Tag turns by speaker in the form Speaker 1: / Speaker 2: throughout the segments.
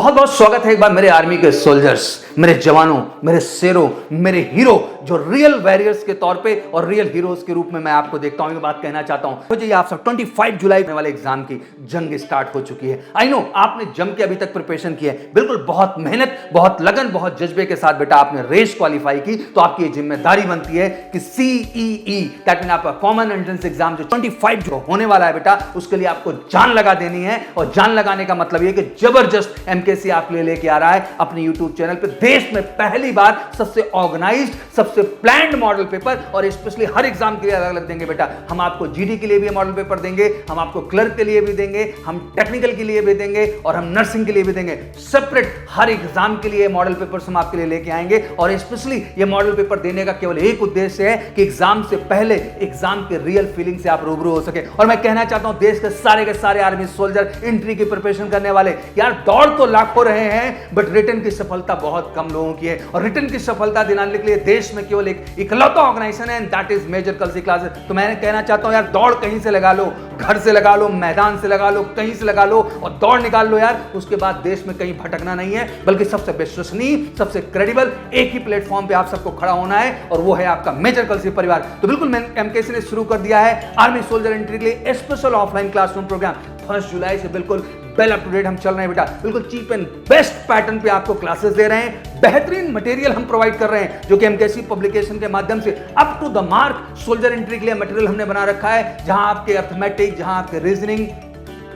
Speaker 1: बहुत बहुत स्वागत है एक बार मेरे आर्मी के सोल्जर्स, मेरे जवानों, मेरे शेरों, मेरे हीरो जो रियल वॉरियर्स के तौर पे और रियल हीरोज के रूप में मैं आपको देखता हूं। ये बात कहना चाहता हूं मुझे आप सब 25 जुलाई होने वाले एग्जाम की जंग स्टार्ट हो चुकी है। आई नो आपने जम के अभी तक प्रिपरेशन की है, बिल्कुल बहुत मेहनत, बहुत लगन, बहुत जज्बे के साथ बेटा आपने रेस क्वालिफाई की, तो आपकी ये जिम्मेदारी बनती है कि CEE दैट मीन आपका कॉमन एंट्रेंस एग्जाम जो 25 जो होने वाला है बेटा, उसके लिए आपको जान लगा देनी है। और जान लगाने का मतलब ये कि जबरदस्त MKC आपके लिए लेके आ रहा है अपने YouTube चैनल पे देश में पहली बार सबसे ऑर्गेनाइज्ड, सबसे प्लान्ड मॉडल पेपर, और स्पेशली हर एग्जाम के लिए अलग अलग देंगे बेटा। हम आपको GD के लिए भी मॉडल पेपर देंगे, हम आपको क्लर्क के लिए भी देंगे, हम टेक्निकल के लिए भी देंगे और हम नर्सिंग के लिए भी देंगे। सेपरेट हर एग्जाम के लिए मॉडल पेपर्स हम आपके लिए लेके आएंगे। और स्पेशली ये मॉडल पेपर देने का केवल एक उद्देश्य है कि एग्जाम से पहले एग्जाम के रियल फीलिंग से आप रूबरू हो सके। और मैं कहना चाहता हूं देश के सारे आर्मी सोल्जर एंट्री की प्रिपरेशन करने वाले, यार दौड़ तो लाखों रहे हैं बट रिटर्न की सफलता बहुत कम लोगों की है। और रिटर्न की सफलता दिलाने के लिए देश में केवल एक इकलौता ऑर्गेनाइजेशन है, that is major Kalsi classes. तो मैं कहना चाहता हूं यार दौड़ कहीं से लगा लो, घर से लगा लो, मैदान से लगा लो, कहीं से लगा लो और दौड़ निकाल लो यार। उसके बाद देश में कहीं भटकना नहीं है, बल्कि सबसे विश्वसनीय, सबसे क्रेडिबल एक ही प्लेटफॉर्म पे आप सबको खड़ा होना है और वो है आपका मेजर कलसी परिवार। तो बिल्कुल MKC ने शुरू कर दिया है आर्मी सोल्जर एंट्री के लिए स्पेशल ऑफलाइन क्लासरूम प्रोग्राम। 1 जुलाई से बिल्कुल वेल अप टू डेट हम चल रहे हैं बेटा, बिल्कुल चीप एंड बेस्ट पैटर्न पे आपको क्लासेस दे रहे हैं। बेहतरीन मटेरियल हम प्रोवाइड कर रहे हैं जो कि MKC पब्लिकेशन के माध्यम से up to the mark soldier entry के लिए मटेरियल हमने बना रखा है, जहां आपके अर्थमेटिक, जहां आपके रीजनिंग,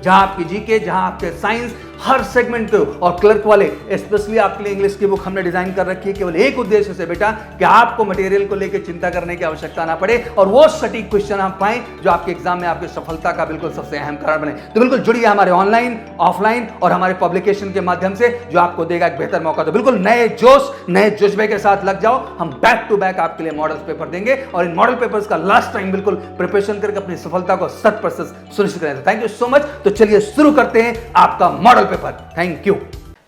Speaker 1: जहां आपकी GK, जहां आपके साइंस, हर सेगमेंट के और क्लर्क वाले स्पेशली आपके लिए इंग्लिश की बुक हमने डिजाइन कर रखी है केवल एक उद्देश्य से बेटा कि आपको मटेरियल को लेकर चिंता करने की आवश्यकता ना पड़े और वो सटीक क्वेश्चन आप पाएं जो आपके एग्जाम में आपकी सफलता का बिल्कुल सबसे अहम कारण बने। तो बिल्कुल जुड़िए हमारे ऑनलाइन, ऑफलाइन और हमारे पब्लिकेशन के माध्यम से जो आपको देगा एक बेहतर मौका। तो बिल्कुल नए जोश, नए जज्बे के साथ लग जाओ। हम बैक टू बैक आपके लिए मॉडल पेपर देंगे और इन मॉडल पेपर्स का लास्ट टाइम बिल्कुल प्रिपरेशन करके अपनी सफलता को 100% सुनिश्चित करें। Thank you so much. तो चलिए शुरू करते हैं आपका मॉडल पेपर। Thank you.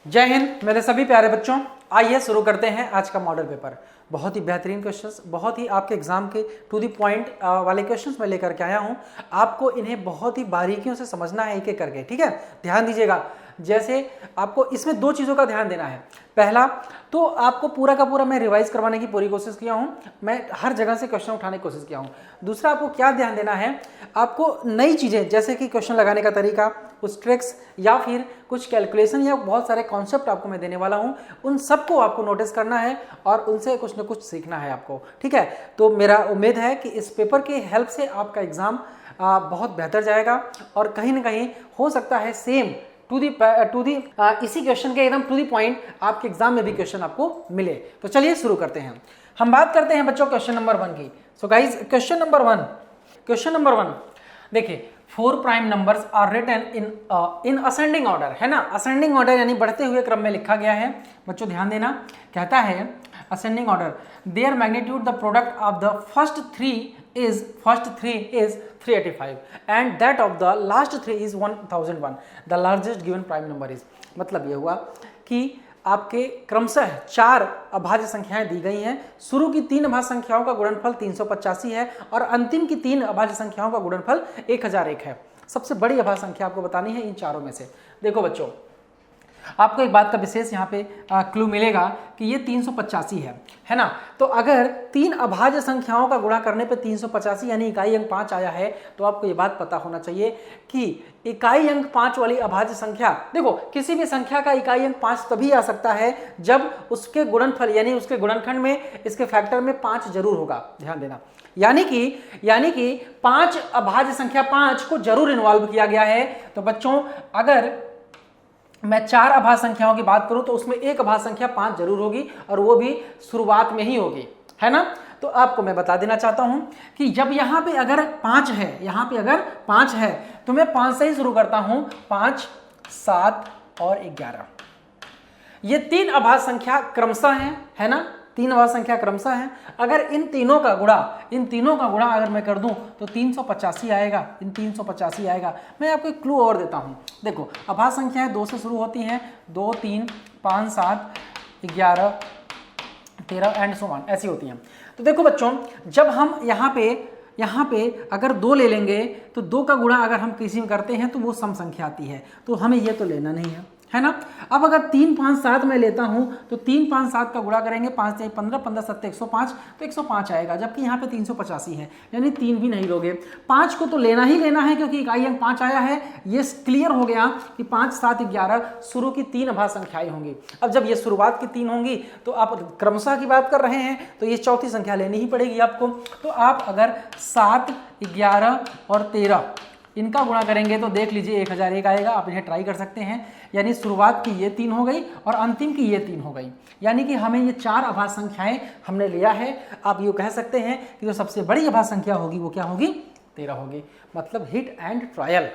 Speaker 2: जय हिंद मेरे सभी प्यारे बच्चों, आइए शुरू करते हैं आज का मॉडल पेपर। बहुत ही बेहतरीन क्वेश्चंस, बहुत ही आपके एग्जाम के टू द पॉइंट वाले क्वेश्चंस मैं लेकर के आया हूं। आपको इन्हें बहुत ही बारीकियों से समझना है एक एक करके, ठीक है। ध्यान दीजिएगा, जैसे आपको इसमें 2 चीज़ों का ध्यान देना है। पहला तो आपको पूरा का पूरा मैं रिवाइज करवाने की पूरी कोशिश किया हूं, मैं हर जगह से क्वेश्चन उठाने की कोशिश किया हूं। दूसरा आपको क्या ध्यान देना है, आपको नई चीज़ें जैसे कि क्वेश्चन लगाने का तरीका, कुछ ट्रिक्स या फिर कुछ कैलकुलेशन या बहुत सारे कॉन्सेप्ट आपको मैं देने वाला हूं, उन सबको आपको नोटिस करना है और उनसे कुछ न कुछ सीखना है आपको, ठीक है। तो मेरा उम्मीद है कि इस पेपर की हेल्प से आपका एग्जाम बहुत बेहतर जाएगा और कहीं ना कहीं हो सकता है सेम इसी क्वेश्चन के एकदम टू दी पॉइंट आपके एग्जाम में भी क्वेश्चन आपको मिले। तो चलिए शुरू करते हैं। हम बात करते हैं बच्चों क्वेश्चन नंबर 1 की। सो गाइज क्वेश्चन नंबर 1 देखिए, 4 prime numbers are written in ascending order, है ना। असेंडिंग ऑर्डर यानी बढ़ते हुए क्रम में लिखा गया है। बच्चों ध्यान देना, कहता है ascending order there magnitude the product of the first three is 385 and that of the last 3 is 1001, the largest given prime number is। मतलब ये हुआ कि आपके क्रमशः 4 अभाज्य संख्याएं दी गई हैं। शुरू की 3 अभाज्य संख्याओं का गुणनफल 385 है और अंतिम की 3 अभाज्य संख्याओं का गुणनफल 1001 है। सबसे बड़ी अभाज्य संख्या आपको बतानी है इन चारों में से। देखो बच्चों, आपको एक बात का विशेष यहाँ पे क्लू मिलेगा कि ये 385 है ना। तो अगर 3 अभाज्य संख्याओं का गुणा करने पे 385 यानी इकाई अंक 5 आया है, तो आपको ये बात पता होना चाहिए कि इकाई अंक 5 वाली अभाज्य संख्या, देखो किसी भी संख्या का इकाई अंक 5 तभी आ सकता है जब उसके गुणनफल यानी उसके गुणनखंड में इसके फैक्टर में 5 जरूर होगा। ध्यान देना, यानी कि 5 अभाज्य संख्या 5 को जरूर इन्वॉल्व किया गया है। तो बच्चों अगर मैं 4 अभाज्य संख्याओं की बात करूं तो उसमें एक अभाज्य संख्या 5 जरूर होगी और वो भी शुरुआत में ही होगी, है ना। तो आपको मैं बता देना चाहता हूं कि जब यहां पे अगर 5 है, यहां पे अगर 5 है तो मैं 5 से ही शुरू करता हूं। 5, 7 और 11 ये 3 अभाज्य संख्या क्रमशः हैं, है ना। 3 अभाज्य संख्या क्रमशः हैं। अगर इन तीनों का गुणा अगर मैं कर दूं तो 385 आएगा, इन 385 आएगा। मैं आपको एक क्लू और देता हूं। देखो अभाज्य संख्याएं 2 से शुरू होती हैं, 2, 3, 5, 7, 11, 13 एंड सो ऑन, ऐसी होती हैं। तो देखो बच्चों, जब हम यहाँ पे अगर 2 ले लेंगे तो 2 का गुणा अगर हम किसी में करते हैं तो वो सम संख्या आती है, तो हमें ये तो लेना नहीं है ना। अब अगर 3 5 7 मैं लेता हूं तो 3 5 7 का गुणा करेंगे, 5 3 15 15 7 105, तो 105 आएगा, जबकि यहाँ पे 385 है, यानी 3 भी नहीं लोगे। 5 को तो लेना ही लेना है क्योंकि इकाई अंक 5 आया है। ये क्लियर हो गया कि 5 7 11 शुरू की 3 अभाज्य संख्याएं होंगी। अब जब ये शुरुआत की 3 होंगी तो आप क्रमशः की बात कर रहे हैं तो ये चौथी संख्या लेनी ही पड़ेगी आपको। तो आप अगर 7 11 और 13 इनका गुणा करेंगे तो देख लीजिए 1001 आएगा। आप इन्हें ट्राई कर सकते हैं, यानी शुरुआत की ये 3 हो गई और अंतिम की ये 3 हो गई, यानी कि हमें ये 4 अभाज्य संख्याएं हमने लिया है। आप ये कह सकते हैं कि जो सबसे बड़ी अभाज्य संख्या होगी वो क्या होगी, 13 होगी। मतलब हिट एंड ट्रायल।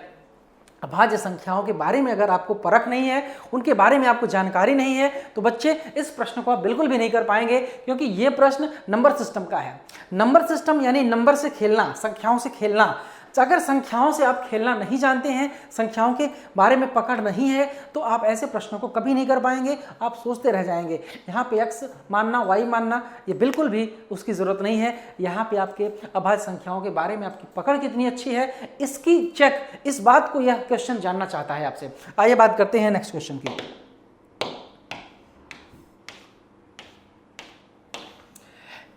Speaker 2: अभाज्य संख्याओं के बारे में अगर आपको परख नहीं है, उनके बारे में आपको जानकारी नहीं है, तो बच्चे इस प्रश्न को आप बिल्कुल भी नहीं कर पाएंगे, क्योंकि ये प्रश्न नंबर सिस्टम का है। नंबर सिस्टम यानी नंबर से खेलना, संख्याओं से खेलना। अगर संख्याओं से आप खेलना नहीं जानते हैं, संख्याओं के बारे में पकड़ नहीं है, तो आप ऐसे प्रश्नों को कभी नहीं कर पाएंगे। आप सोचते रह जाएंगे। यहाँ पे x मानना, y मानना, ये बिल्कुल भी उसकी ज़रूरत नहीं है। यहाँ पे आपके अभाज्य संख्याओं के बारे में आपकी पकड़ कितनी अच्छी है, इसकी चेक, इस बात को यह क्वेश्चन जानना चाहता है आपसे। आइए बात करते हैं नेक्स्ट क्वेश्चन की।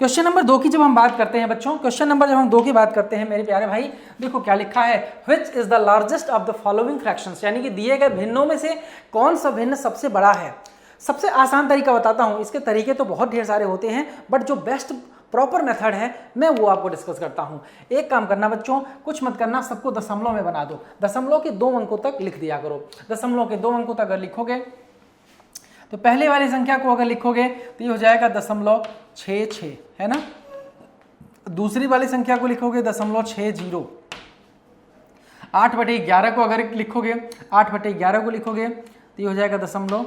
Speaker 2: क्वेश्चन नंबर 2 की जब हम बात करते हैं बच्चों, क्वेश्चन नंबर जब हम 2 की बात करते हैं मेरे प्यारे भाई, देखो क्या लिखा है, which is the largest of the following fractions, यानी कि दिए गए भिन्नों में से कौन सा भिन्न सबसे बड़ा है। सबसे आसान तरीका बताता हूं, इसके तरीके तो बहुत ढेर सारे होते हैं, बट जो बेस्ट प्रॉपर मेथड है मैं वो आपको डिस्कस करता हूं। एक काम करना बच्चों, कुछ मत करना, सबको दशमलव में बना दो, दशमलव के 2 अंकों तक लिख दिया करो। दशमलव के 2 अंकों तक अगर लिखोगे तो पहले वाली संख्या को अगर लिखोगे तो ये हो जाएगा 0.66, है ना। दूसरी वाली संख्या को लिखोगे 0.60। 8/11 को अगर लिखोगे, 8/11 को लिखोगे तो ये हो जाएगा 0.72,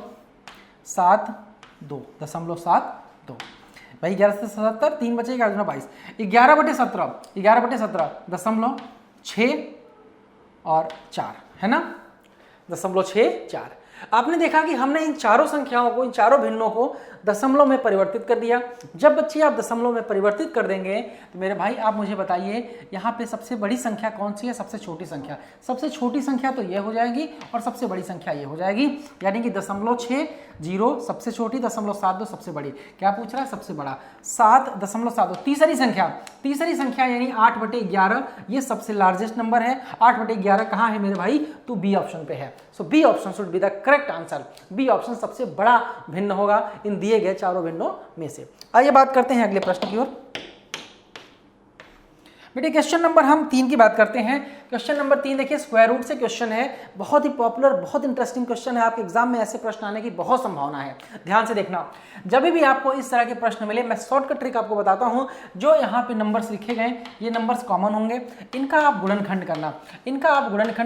Speaker 2: 0.72। भाई 11 से 77, 3 बचेगा, 22। 11/17, 11/17 0.6 और 4, है ना, 0.64। आपने देखा कि हमने इन चारों संख्याओं को, इन चारों भिन्नों को दशमलव में परिवर्तित कर दिया। जब बच्चे आप दशमलव में परिवर्तित कर देंगे तो मेरे भाई आप मुझे बताइए यहाँ पे सबसे बड़ी संख्या कौन सी है, सबसे छोटी संख्या। सबसे छोटी संख्या तो ये हो जाएगी और सबसे बड़ी संख्या ये हो जाएगी, यानी कि 0.60 सबसे छोटी, 0.72 सबसे बड़ी। क्या पूछ रहा है, सबसे बड़ा 7.72। तीसरी संख्या यानी 8/11, ये सबसे लार्जेस्ट नंबर है। 8/11 कहाँ है मेरे भाई, तो बी ऑप्शन पे है। So B option should be the correct answer. B option सबसे बड़ा भिन्न होगा इन दिए गए चारों भिन्नों में से। आइए बात करते हैं अगले प्रश्न की ओर। बेटे क्वेश्चन नंबर हम 3 की बात करते हैं। क्वेश्चन नंबर 3 देखिए, स्क्वायर रूट से क्वेश्चन है, बहुत ही पॉपुलर, बहुत इंटरेस्टिंग क्वेश्चन है। आपके एग्जाम में ऐसे प्रश्न आने की बहुत संभावना है। ध्यान से देखना, जब भी आपको इस तरह के प्रश्न मिले, मैं शॉर्टकट ट्रिक आपको बताता हूं। जो यहाँ पे नंबर्स लिखे गए, ये नंबर्स कॉमन होंगे, इनका आप गुणनखंड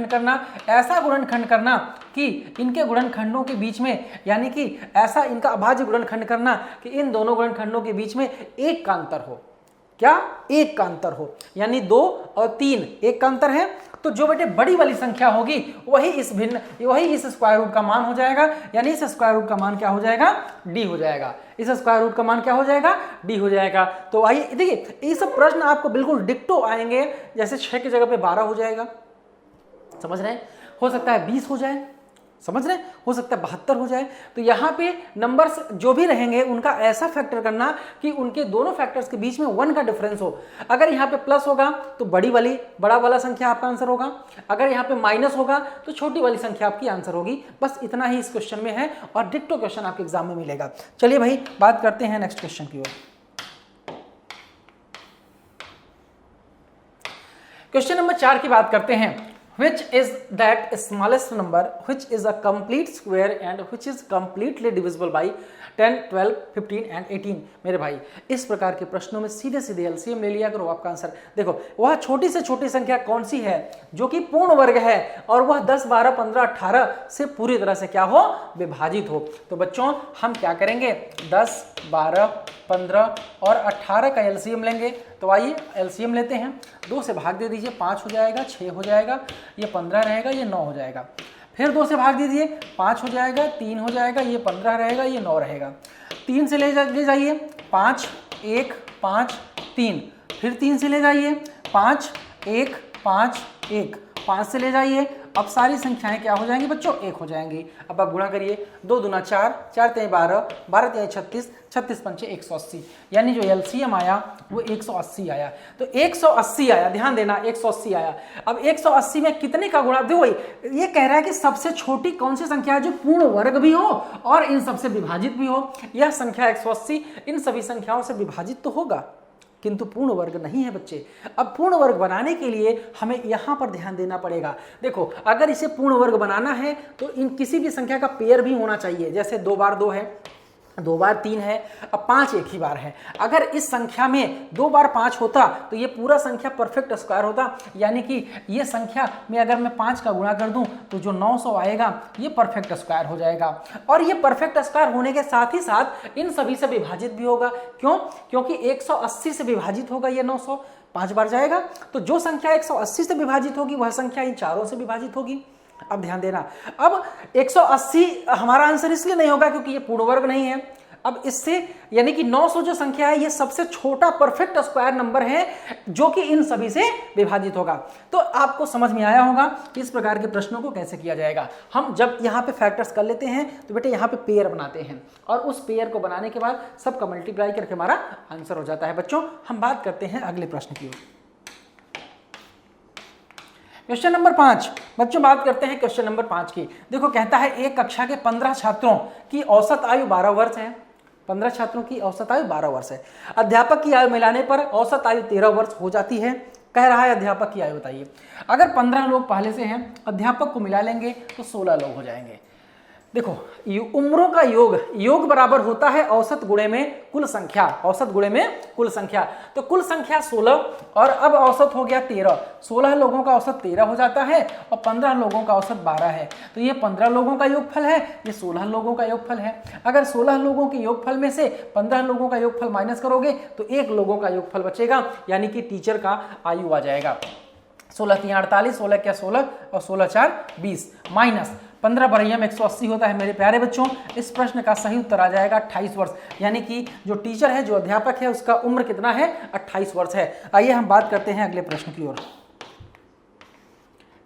Speaker 2: करना, ऐसा गुणनखंड करना कि इनके गुणनखंडों के बीच में, यानी कि ऐसा इनका अभाज्य गुणनखंड करना कि इन दोनों गुणनखंडों के बीच में 1 का अंतर हो। क्या, 1 का अंतर हो, यानी 2 और 3 1 का अंतर है। तो जो बेटे बड़ी वाली संख्या होगी वही इस स्क्वायर रूट का मान हो जाएगा, यानी इस स्क्वायर रूट का मान क्या हो जाएगा, डी हो जाएगा। इस स्क्वायर रूट का मान क्या हो जाएगा, डी हो जाएगा। तो आइए देखिए, ये सब प्रश्न आपको बिल्कुल डिक्टो आएंगे, जैसे 6 की जगह पे 12 हो जाएगा, समझ रहे हैं, हो सकता है 20 हो जाए, समझ रहे हैं, हो सकता है 72 हो जाए। तो यहाँ पे नंबर्स जो भी रहेंगे उनका ऐसा फैक्टर करना कि उनके दोनों फैक्टर्स के बीच में 1 का डिफरेंस हो। अगर यहाँ पे प्लस होगा तो बड़ा वाला संख्या आपका आंसर होगा, अगर यहाँ पे माइनस होगा तो छोटी वाली संख्या आपकी आंसर होगी। बस इतना ही इस क्वेश्चन में है और डिक्टो क्वेश्चन आपके एग्जाम में मिलेगा। चलिए भाई बात करते हैं नेक्स्ट क्वेश्चन की ओर। क्वेश्चन नंबर 4 की बात करते हैं। Which is that smallest number which is a complete square and which is completely divisible by 10, 12, 15 and 18। मेरे भाई इस प्रकार के प्रश्नों में सीधे एलसीएम ले लिया करो, आपका आंसर देखो। वह छोटी से छोटी संख्या कौन सी है जो कि पूर्ण वर्ग है और वह 10, 12, 15, 18 से पूरी तरह से क्या हो, विभाजित हो। तो बच्चों हम क्या करेंगे, 10, 12, 15 और 18 का एलसीएम लेंगे। तो आइए एलसीएम लेते हैं। 2 से भाग दे दीजिए, 5 हो जाएगा, 6 हो जाएगा, ये 15 रहेगा, ये 9 हो जाएगा। फिर 2 से भाग दीजिए, 5 हो जाएगा, 3 हो जाएगा, ये 15 रहेगा, ये 9 रहेगा। 3 से ले जाइए, 5, 1, 5, 3। फिर 3 से ले जाइए, 5, 1, 5, 1। 5 से ले जाइए, अब सारी संख्याएं क्या हो जाएंगी बच्चों, 1 हो जाएंगी। अब आप गुणा करिए, 2 दूना 4, 4 तिहाई 12, 12 तिहाई 36, 36 पंचे 180, यानी जो एलसीएम आया वो 180 आया। तो 180 आया, ध्यान देना 180 आया। अब 180 में कितने का गुणा, देखो ये कह रहा है कि सबसे छोटी कौन सी संख्या है जो पूर्ण वर्ग भी हो और इन सबसे विभाजित भी हो। यह संख्या 180 इन सभी संख्याओं से विभाजित तो होगा किंतु पूर्ण वर्ग नहीं है बच्चे। अब पूर्ण वर्ग बनाने के लिए हमें यहां पर ध्यान देना पड़ेगा। देखो अगर इसे पूर्ण वर्ग बनाना है तो इन किसी भी संख्या का पेयर भी होना चाहिए, जैसे 2 बार 2 है, 2 बार 3 है, अब 5 एक ही बार है। अगर इस संख्या में 2 बार 5 होता तो ये पूरा संख्या परफेक्ट स्क्वायर होता, यानी कि ये संख्या में अगर मैं 5 का गुणा कर दूं तो जो 900 आएगा ये परफेक्ट स्क्वायर हो जाएगा। और ये परफेक्ट स्क्वायर होने के साथ ही साथ इन सभी से विभाजित भी होगा। क्यों? क्योंकि 180 से विभाजित होगा ये 900, 5 बार जाएगा, तो जो संख्या 180 से विभाजित होगी वह संख्या इन चारों से विभाजित होगी। अब ध्यान देना, अब 180 हमारा आंसर इसलिए नहीं होगा क्योंकि ये पूर्ण वर्ग नहीं है। अब इससे यानी कि 900 जो संख्या है ये सबसे छोटा परफेक्ट स्क्वायर नंबर है जो कि इन सभी से विभाजित होगा। तो आपको समझ में आया होगा कि इस प्रकार के प्रश्नों को कैसे किया जाएगा। हम जब यहाँ पे फैक्टर्स कर लेते हैं तो बेटे यहाँ पे पेयर बनाते हैं और उस पेयर को बनाने के बाद सबका मल्टीप्लाई करके हमारा आंसर हो जाता है। बच्चों हम बात करते हैं अगले प्रश्न की ओर। क्वेश्चन नंबर 5 बच्चों, बात करते हैं क्वेश्चन नंबर 5 की। देखो कहता है एक कक्षा के 15 छात्रों की औसत आयु 12 वर्ष है। 15 छात्रों की औसत आयु 12 वर्ष है। अध्यापक की आयु मिलाने पर औसत आयु 13 वर्ष हो जाती है। कह रहा है अध्यापक की आयु बताइए। अगर 15 लोग पहले से हैं, अध्यापक को मिला लेंगे तो 16 लोग हो जाएंगे। देखो उम्रों का योग बराबर होता है औसत गुणे में कुल संख्या, औसत गुणे में कुल संख्या। तो कुल संख्या 16 और अब औसत हो गया 13। 16 लोगों का औसत 13 हो जाता है और 15 लोगों का औसत 12 है। तो ये 15 लोगों का योगफल है, ये 16 लोगों का योगफल है। अगर 16 लोगों के योगफल में से 15 लोगों का योगफल माइनस करोगे तो 1 लोगों का योगफल बचेगा, यानी कि टीचर का आयु आ जाएगा। 16 3 48, 16 क्या 16 और 16 4 20 माइनस 15 बरैया में 180 होता है। मेरे प्यारे बच्चों इस प्रश्न का सही उत्तर आ जाएगा 28 वर्ष, यानी कि जो टीचर है, जो अध्यापक है, उसका उम्र कितना है, 28 वर्ष है। आइए हम बात करते हैं अगले प्रश्न की ओर।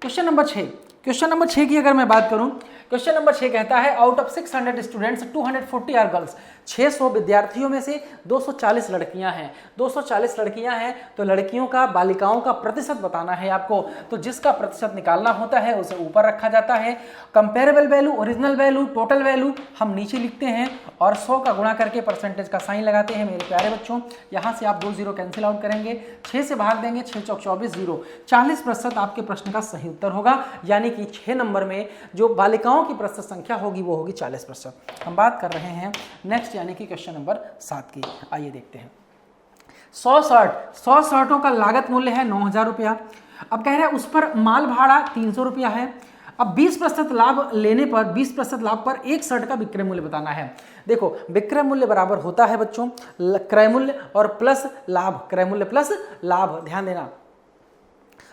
Speaker 2: Question number 6। क्वेश्चन नंबर 6 की अगर मैं बात करूं, क्वेश्चन नंबर 6 कहता है out of 600 students 240 are girls. 600 विद्यार्थियों में से 240 लड़कियां हैं। 240 लड़कियां हैं तो लड़कियों का, बालिकाओं का प्रतिशत बताना है आपको। तो जिसका प्रतिशत निकालना होता है उसे ऊपर रखा जाता है। Comparable value, original value, total value हम नीचे लिखते हैं और 100 का गुणा करके परसेंटेज का साइन लगाते हैं। मेरे प्यारे बच्चों यहाँ से आप 2 जीरो कैंसिल आउट करेंगे, 6 से भाग देंगे, 6 चौक 24 जीरो। 40% आपके प्रश्न का सही उत्तर होगा, यानी कि 6 नंबर में जो बालिकाओं की प्रतिशत संख्या होगी वो होगी 40%। हम बात कर रहे हैं नेक्स्ट यानी कि क्वेश्चन नंबर 7 की। आइए देखते हैं। 100 शर्टों का लागत मूल्य है 9000 रुपया। अब कह रहा है उस पर माल भाड़ा 300 रुपया है। अब 20% लाभ लेने पर, 20% लाभ पर एक शर्ट का विक्रय मूल्य बताना है। देखो विक्रय मूल्य बराबर होता है बच्चों क्रय मूल्य और प्लस लाभ, क्रय मूल्य प्लस लाभ। ध्यान देना,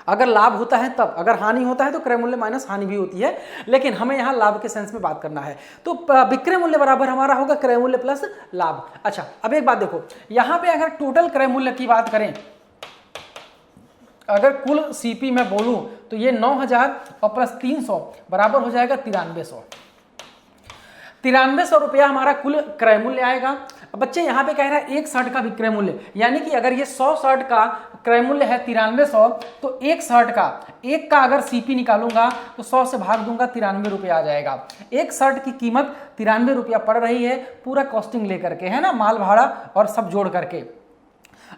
Speaker 2: अगर लाभ होता है तब, अगर हानि होता है तो क्रय मूल्य माइनस हानि भी होती है, लेकिन हमें यहाँ लाभ के सेंस में बात करना है। तो विक्रय मूल्य बराबर हमारा होगा क्रय मूल्य प्लस लाभ। अच्छा अब एक बात देखो, यहाँ पे अगर टोटल क्रय मूल्य की बात करें, अगर कुल सीपी में बोलूं तो ये 9000 और प्लस 300 बराबर हो जाएगा 9300। 9300 रुपया हमारा कुल क्रय मूल्य आएगा। अब बच्चे यहाँ पे कह रहा है एक शर्ट का विक्रय मूल्य, यानी कि अगर ये 100 शर्ट का क्रय मूल्य है 9300 तो एक शर्ट का, एक का अगर सीपी निकालूंगा तो 100 से भाग दूंगा 93 रुपया आ जाएगा। एक शर्ट की कीमत 93 रुपया पड़ रही है, पूरा कॉस्टिंग लेकर के, है ना, माल भाड़ा और सब जोड़ करके।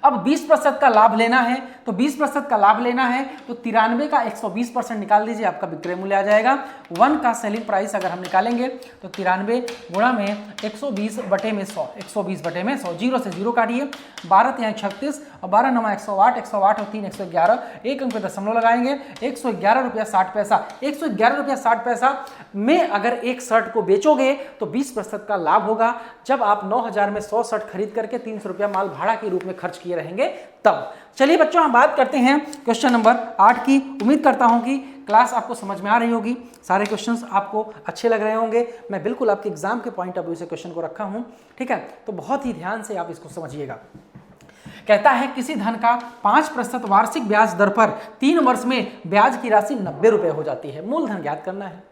Speaker 2: अब 20% का लाभ लेना है, तो 20% का लाभ लेना है तो 93 का 120% निकाल दीजिए, आपका विक्रय मूल्य आ जाएगा। 1 का सेलिंग प्राइस अगर हम निकालेंगे तो 93 गुणा में 120 बटे में 100, 120 बटे में 100, 0 से 0 काटिए, 12 तिहाई 36 और 12 9 108, 108 और 3 111, एक अंक पे दशमलव लगाएंगे, 111 रुपया 60 पैसा। 111 रुपया 60 पैसा में अगर एक शर्ट को बेचोगे तो 20% का लाभ होगा। जब आप 9000 में 100 शर्ट खरीद करके 300 रुपया माल भाड़ा के रूप में खर्च किए रहेंगे तब। चलिए बच्चों हम बात करते हैं क्वेश्चन नंबर 8 की। उम्मीद करता हूं कि क्लास आपको समझ में आ रही होगी, सारे क्वेश्चंस आपको अच्छे लग रहे होंगे। मैं बिल्कुल आपके एग्जाम के पॉइंट ऑफ व्यू से क्वेश्चन को रखा हूं, ठीक है, तो बहुत ही ध्यान से आप इसको समझिएगा। कहता है किसी धन का 5% वार्षिक ब्याज दर पर 3 वर्ष में ब्याज की राशि 90 रुपए हो जाती है। मूलधन ज्ञात करना है।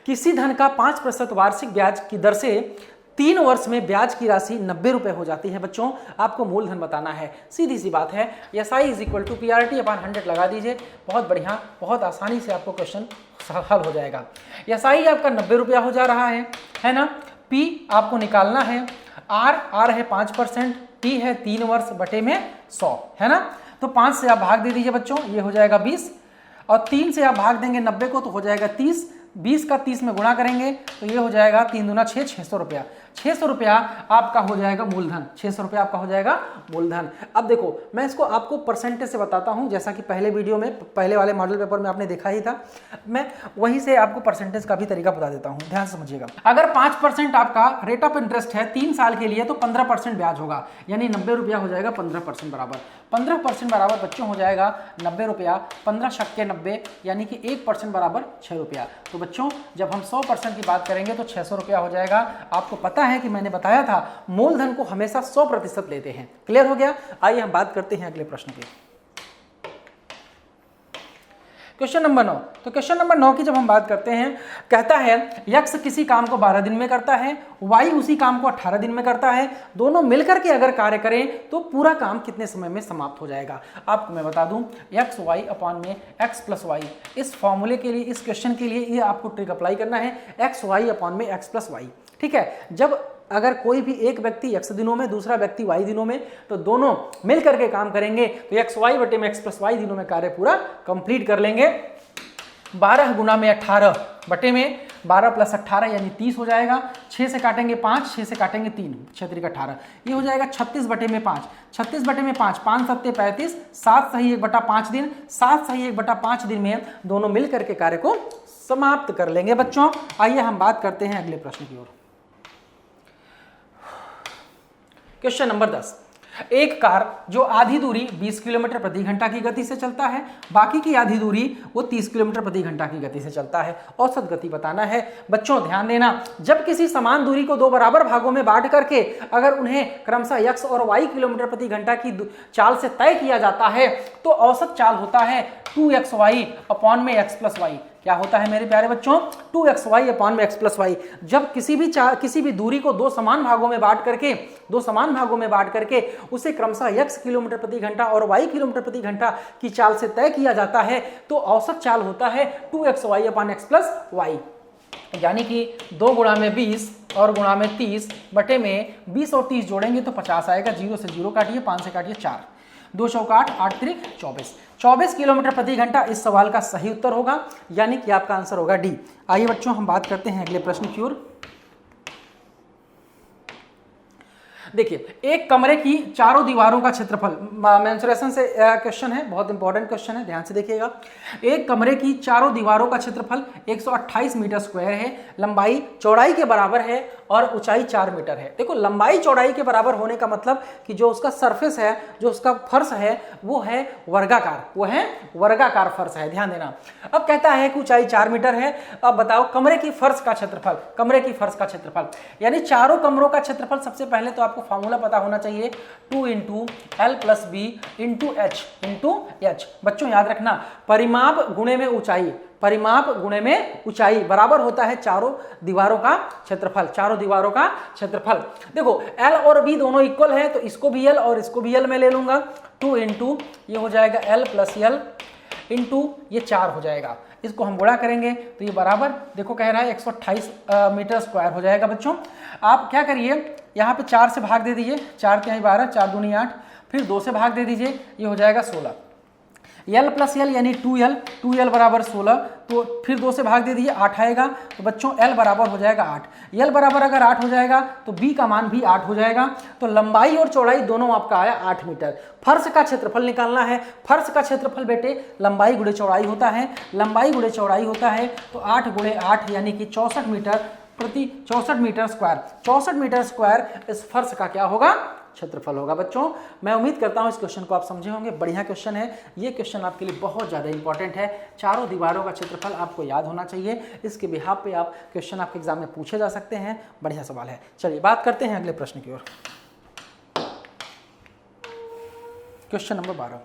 Speaker 2: किसी धन का 5% वार्षिक ब्याज की दर से 3 वर्ष में ब्याज की राशि 90 रुपए हो जाती है। बच्चों आपको मूलधन बताना है, सीधी सी बात है। SI = PRT/100 लगा दीजिए, बहुत बढ़िया, बहुत आसानी से आपको क्वेश्चन हल हो जाएगा। SI आपका 90 रुपया हो जा रहा है ना। P आपको निकालना है, R है 5%, T है 3 वर्ष बटे में 100, है ना। तो 5 से आप भाग दे दीजिए बच्चों, ये हो जाएगा 20, और 3 से आप भाग देंगे 90 को तो हो जाएगा 30, 20 का 30 में गुणा करेंगे तो ये हो जाएगा 3 दूना 6, 600 रुपया। 600 रुपया आपका हो जाएगा मूलधन, 600 रुपया आपका हो जाएगा मूलधन। अब देखो मैं इसको आपको परसेंटेज से बताता हूं, जैसा कि पहले वीडियो में, पहले वाले मॉडल पेपर में आपने देखा ही था। मैं वहीं से आपको परसेंटेज का भी तरीका बता देता हूं, ध्यान से समझिएगा। अगर 5% आपका रेट ऑफ इंटरेस्ट है 3 साल के लिए तो 15% ब्याज होगा, यानी 90 रुपया हो जाएगा 15% बराबर। 15% बराबर बच्चों हो जाएगा 90 रुपया, 15 छक्के 90, यानी कि 1% बराबर 6 रुपया। तो बच्चों जब हम 100% की बात करेंगे तो 600 रुपया हो जाएगा। आपको पता है कि मैंने बताया था मूलधन को हमेशा 100% लेते हैं। क्लियर हो गया? आइए हम बात करते हैं अगले प्रश्न की। Question number 9। तो क्वेश्चन नंबर 9 की जब हम बात करते हैं, कहता है यक्ष किसी काम को 12 दिन में करता है, वाई उसी काम को 18 दिन में करता है। दोनों मिलकर के अगर कार्य करें तो पूरा काम कितने समय में समाप्त हो जाएगा? आपको मैं बता दूं, एक्स वाई अपॉन में एक्स प्लस वाई, इस फॉर्मूले के लिए, इस क्वेश्चन के लिए ये आपको ट्रिक अप्लाई करना है, एक्स वाई अपॉन में एक्स प्लस वाई। ठीक है, जब अगर कोई भी एक व्यक्ति x दिनों में, दूसरा व्यक्ति y दिनों में, तो दोनों मिल करके काम करेंगे तो एक्स वाई बटे में एक्स प्लस वाई दिनों में कार्य पूरा कंप्लीट कर लेंगे। 12 गुना में 18 बटे में 12 प्लस 18 यानी 30 हो जाएगा। 6 से काटेंगे 5, 6 से काटेंगे 3, 6 3 18, ये हो जाएगा 36 बटे में 5। 36 बटे में 5, 5 7 35, 7 सही 1 बटा 5 दिन, 7 सही 1 बटा 5 दिन में दोनों मिल करके कार्य को समाप्त कर लेंगे। बच्चों आइए हम बात करते हैं अगले प्रश्न की ओर। Question number 10। एक कार जो आधी दूरी 20 किलोमीटर प्रति घंटा की गति से चलता है, बाकी की आधी दूरी वो 30 किलोमीटर प्रति घंटा की गति से चलता है। औसत गति बताना है। बच्चों ध्यान देना, जब किसी समान दूरी को 2 बराबर भागों में बांट करके अगर उन्हें क्रमशः x और y किलोमीटर प्रति घंटा की चाल से तय किया जाता है तो औसत चाल होता है 2xy अपॉन में x प्लस वाई। क्या होता है मेरे प्यारे बच्चों? 2xy अपॉन में x प्लस वाई। जब किसी भी दूरी को 2 समान भागों में बांट करके उसे क्रमशः x किलोमीटर प्रति घंटा और y किलोमीटर प्रति घंटा की चाल से तय किया जाता है तो औसत चाल होता है 2xy upon x plus Y. यानी कि 2 गुणा में 20 और गुणा में 30 बटे में 20 और 30 जोड़ेंगे तो 50 आएगा। 0 से 0 काटिए, 5 से काटिए 4, 2 चौका 8, 8 त्रिक 24। 24 किलोमीटर प्रति घंटा इस सवाल का सही उत्तर होगा, यानी कि आपका आंसर होगा डी। आइए बच्चों हम बात करते हैं अगले प्रश्न की ओर। देखिए, एक कमरे की चारों दीवारों का क्षेत्रफल, मेंसुरेशन से क्वेश्चन है, बहुत इंपॉर्टेंट क्वेश्चन है, ध्यान से देखिएगा। एक कमरे की चारों दीवारों का क्षेत्रफल 128 मीटर स्क्वायर है, लंबाई चौड़ाई के बराबर है और ऊंचाई 4 मीटर है। देखो, लंबाई चौड़ाई के बराबर होने का मतलब कि जो उसका सरफेस है, जो उसका फर्श है, वो है वर्गाकार फर्श है। ध्यान देना। अब कहता है कि ऊंचाई 4 मीटर है। अब बताओ कमरे की फर्श का क्षेत्रफल, यानी चारों कमरों का क्षेत्रफल। सबसे पहले तो आपको फॉर्मूला पता होना चाहिए, 2 × L + B × H। बच्चों याद रखना, परिमाप गुणे में ऊंचाई बराबर होता है चारों दीवारों का क्षेत्रफल। देखो L और B दोनों इक्वल है तो इसको भी L और इसको भी L में ले लूंगा। 2 × ये हो जाएगा L + L × ये 4 हो जाएगा। इसको हम गुणा करेंगे तो ये बराबर, देखो कह रहा है 128 मीटर स्क्वायर हो जाएगा। बच्चों आप क्या करिए, यहाँ पे 4 से भाग दे दीजिए, 4 के 12, 4 दूनी 8, फिर 2 से भाग दे दीजिए, ये हो जाएगा 16। L + L यानी 2L बराबर 16, तो फिर 2 से भाग दे दीजिए, 8 आएगा। तो बच्चों L बराबर हो जाएगा 8। L बराबर अगर 8 हो जाएगा तो B का मान भी 8 हो जाएगा। तो लंबाई और चौड़ाई दोनों आपका आया 8 मीटर। फर्श का क्षेत्रफल निकालना है। फर्श का क्षेत्रफल बेटे लंबाई गुणे चौड़ाई होता है, तो 8 × 8 यानी कि 64 मीटर स्क्वायर। 64 मीटर स्क्वायर इस फर्श का क्या होगा? क्षेत्रफल होगा। बच्चों मैं उम्मीद करता हूं इस क्वेश्चन को आप समझे होंगे। बढ़िया क्वेश्चन है ये। क्वेश्चन आपके लिए बहुत ज़्यादा इंपॉर्टेंट है। चारों दीवारों का क्षेत्रफल आपको याद होना चाहिए। इसके बिहाफ पे आप क्वेश्चन आपके एग्जाम में पूछे जा सकते हैं। बढ़िया सवाल है। चलिए बात करते हैं अगले प्रश्न की ओर। क्वेश्चन नंबर 12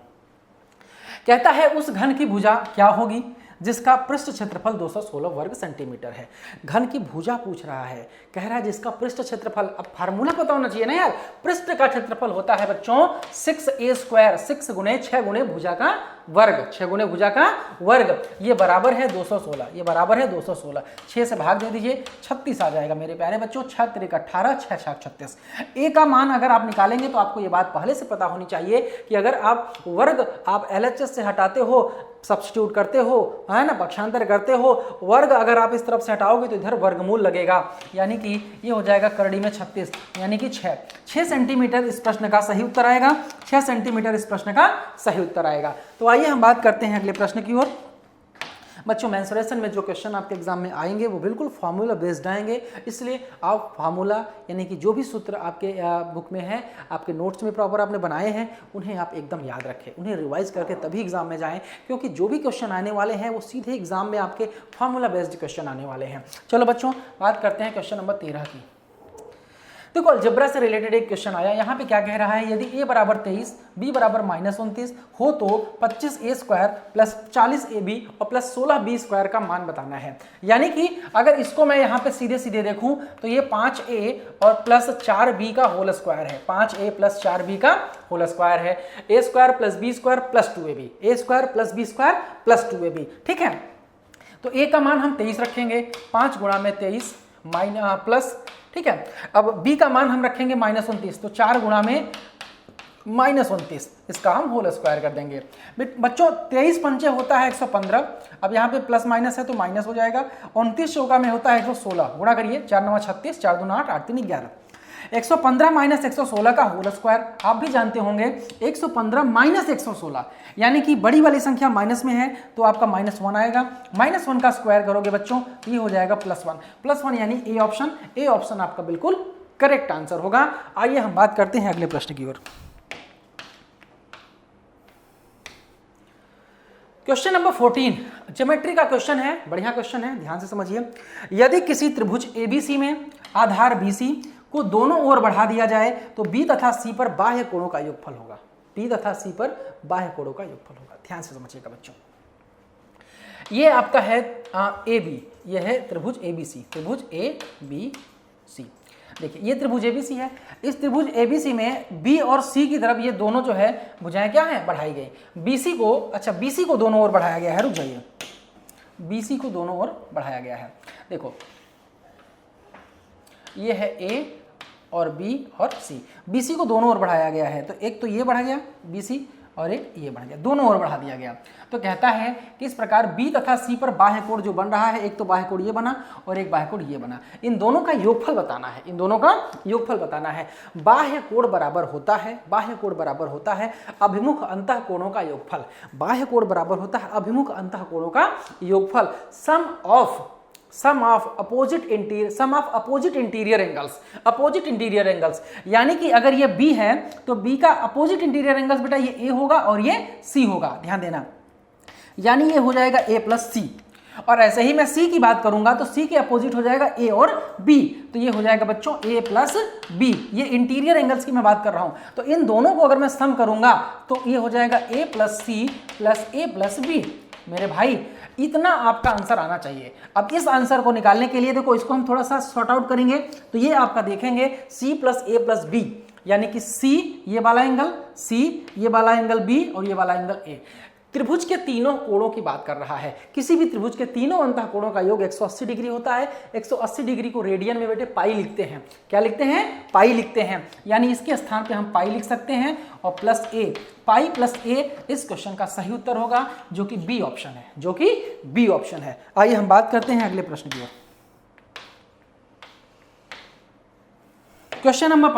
Speaker 2: कहता है उस घन की भुजा क्या होगी जिसका पृष्ठ क्षेत्रफल 216 वर्ग सेंटीमीटर है। घन की भुजा पूछ रहा है, कह रहा है जिसका पृष्ठ क्षेत्रफल, अब फार्मूला पता होना चाहिए ना यार। पृष्ठ का क्षेत्रफल होता है बच्चों 6a², 6 गुणे 6 गुणे भुजा का वर्ग, 6 गुणे भुजा का वर्ग, ये बराबर है 216, ये बराबर है 216। 6 से भाग दे दीजिए 36 आ जाएगा मेरे प्यारे बच्चों, 6 3 18, 6 7 36। ए का मान अगर आप निकालेंगे तो आपको ये बात पहले से पता होनी चाहिए कि अगर आप वर्ग आप LHS से हटाते हो, सब्स्टिट्यूट करते हो, है ना, पक्षांतर करते हो, वर्ग अगर आप इस तरफ से हटाओगे तो इधर वर्गमूल लगेगा, यानी कि ये हो जाएगा करड़ी में 36, यानी कि 6 सेंटीमीटर इस प्रश्न का सही उत्तर आएगा। 6 सेंटीमीटर इस प्रश्न का सही उत्तर आएगा। तो आइए हम बात करते हैं अगले प्रश्न की ओर। बच्चों मेंसुरेशन में जो क्वेश्चन आपके एग्जाम में आएंगे वो बिल्कुल फार्मूला बेस्ड आएंगे, इसलिए आप फार्मूला यानी कि जो भी सूत्र आपके बुक में है, आपके नोट्स में प्रॉपर आपने बनाए हैं, उन्हें आप एकदम याद रखें, उन्हें रिवाइज करके तभी एग्जाम में जाएं, क्योंकि जो भी क्वेश्चन आने वाले हैं वो सीधे एग्जाम में आपके फार्मूला बेस्ड क्वेश्चन आने वाले हैं। चलो बच्चों बात करते हैं क्वेश्चन नंबर 13 की। देखो अलजेब्रा से रिलेटेड एक क्वेश्चन आया, यहाँ पे क्या कह रहा है, यदि a बराबर 23, b बराबर -29 हो तो 25a² प्लस 40ab और प्लस 16b² का मान बताना है। यानी कि अगर इसको मैं यहाँ पे सीधे सीधे देखूं तो ये 5a और प्लस 4b का होल स्क्वायर है, 5a प्लस 4b का होल स्क्वायर है, a² plus b² plus 2ab, a² plus b² plus 2ab। ठीक है, तो a का मान हम 23 रखेंगे, 5 गुणा में 23 प्लस, ठीक है, अब b का मान हम रखेंगे -29, तो 4 गुणा में -29, इसका हम होल स्क्वायर कर देंगे। बच्चों 23 पंचे होता है 115, अब यहाँ पे प्लस माइनस है तो माइनस हो जाएगा, 29 चौका में होता है 116, गुणा करिए 4 9 36, 4 2 8, 8 3 11, 115 माइनस 116 का होल स्क्वायर। आप भी जानते होंगे 115 माइनस 116 यानी कि बड़ी वाली संख्या माइनस में है तो आपका -1 आएगा, -1 का स्क्वायर करोगे बच्चों तो ये हो जाएगा +1, +1 यानी ए ऑप्शन आपका बिल्कुल करेक्ट आंसर होगा। आइए हम बात करते हैं अगले प्रश्न की ओर। क्वेश्चन नंबर 14 ज्योमेट्री का क्वेश्चन है, बढ़िया क्वेश्चन है, ध्यान से समझिए। यदि किसी त्रिभुज ABC में आधार BC को दोनों ओर बढ़ा दिया जाए तो B तथा C पर बाह्य कोणों का योगफल होगा, B तथा C पर बाह्य कोणों का योगफल होगा। ध्यान से समझिएगा बच्चों, ये आपका है AB, ये है त्रिभुज ABC, त्रिभुज ABC। देखिए ये त्रिभुज ABC है, इस त्रिभुज ABC में B और C की तरफ ये दोनों जो है भुजाएं क्या है, बढ़ाई गई। BC को, अच्छा BC को दोनों ओर बढ़ाया गया है, रुक जाइए, BC को दोनों ओर बढ़ाया गया है। देखो ये है A और B और C, BC को दोनों ओर बढ़ाया गया है, तो एक तो ये बढ़ा गया BC और एक ये बढ़ गया, दोनों ओर बढ़ा दिया गया। तो कहता है कि इस प्रकार B तथा C पर बाह्य कोण जो बन रहा है, एक तो बाह्य कोण ये बना और एक बाह्य कोण ये बना, इन दोनों का योगफल बताना है, इन दोनों का योगफल बताना है। बाह्य कोण बराबर होता है, बाह्य कोण बराबर होता है अभिमुख अंतः कोणों का योगफल, बाह्य कोण बराबर होता है अभिमुख अंतः कोणों का योगफल, सम ऑफ अपोजिट इंटीरियर एंगल्स, यानी कि अगर ये B है तो B का अपोजिट इंटीरियर एंगल्स बेटा ये A होगा और ये C होगा, ध्यान देना, यानी ये हो जाएगा A प्लस C। और ऐसे ही मैं C की बात करूंगा तो C के अपोजिट हो जाएगा A और B, तो ये हो जाएगा बच्चों A प्लस B, ये इंटीरियर एंगल्स की मैं बात कर रहा हूं। तो इन दोनों को अगर मैं सम करूंगा तो ये हो जाएगा A plus C plus A plus B। मेरे भाई इतना आपका आंसर आना चाहिए। अब इस आंसर को निकालने के लिए देखो इसको हम थोड़ा सा सॉर्ट आउट करेंगे, तो ये आपका देखेंगे C plus A plus B, यानी कि C ये वाला एंगल, C ये वाला एंगल B और ये वाला एंगल A। त्रिभुज के तीनों कोणों की बात कर रहा है, किसी भी त्रिभुज के तीनों अंतः कोणों का योग 180 डिग्री होता है। 180 डिग्री को रेडियन में बेटे पाई लिखते हैं, क्या लिखते हैं, पाई लिखते हैं, यानी इसके स्थान पे हम पाई लिख सकते हैं और plus A, pi plus A इस क्वेश्चन का सही उत्तर होगा, जो कि B ऑप्शन है, जो कि B ऑप्शन है। आइए हम बात करते हैं अगले प्रश्न की ओर। क्वेश्चन नंबर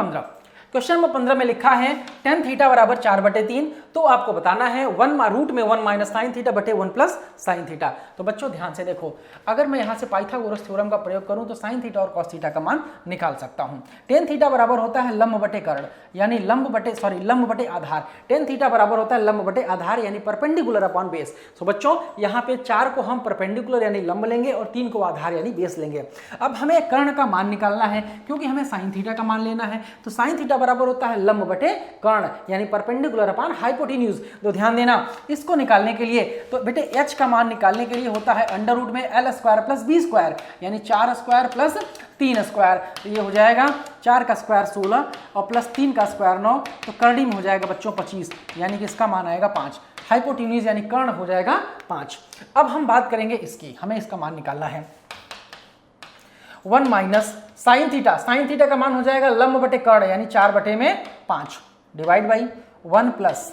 Speaker 2: 15 में लिखा है tan थीटा बराबर 4/3 तो आपको बताना है रूट में 1 माइनस साइन थीटा बटे 1 प्लस साइन थीटा। तो बच्चों ध्यान से देखो, अगर मैं यहाँ से पाइथागोरस थ्योरम का प्रयोग करूँ तो साइन थीटा और कॉस थीटा का मान निकाल सकता हूँ। टेन थीटा बराबर होता है लंब बटे कर्ण, यानी लंब बटे आधार। टेन थीटा बराबर होता है लंब बटे आधार यानी परपेंडिकुलर अपॉन बेस। तो बच्चों यहाँ पे 4 को हम परपेंडिकुलर यानी लंब लेंगे और 3 को आधार यानी बेस लेंगे। अब हमें कर्ण का मान निकालना है क्योंकि हमें साइन थीटा का मान लेना है। तो साइन थीटा बराबर होता है लंब बटे कर्ण यानी परपेंडिकुलर अपॉन हाइपोटेन्यूज। तो ध्यान देना, इसको निकालने के लिए तो बेटे h का मान निकालने के लिए होता है अंडर रूट में l square plus B square यानी 4 स्क्वायर प्लस 3 स्क्वायर। तो ये हो जाएगा 4 का स्क्वायर 16 और प्लस 3 का स्क्वायर 9, तो कर्णी में हो जाएगा बच्चों 25 यानी कि इसका मान आएगा 5। हाइपोटेन्यूज यानी कर्ण हो जाएगा 5। अब हम बात करेंगे इसकी, हमें इसका मान निकालना है 1 माइनस साइन थीटा का मान हो जाएगा लंब बटे कर्ण यानी 4 बटे में 5 डिवाइड बाई 1 प्लस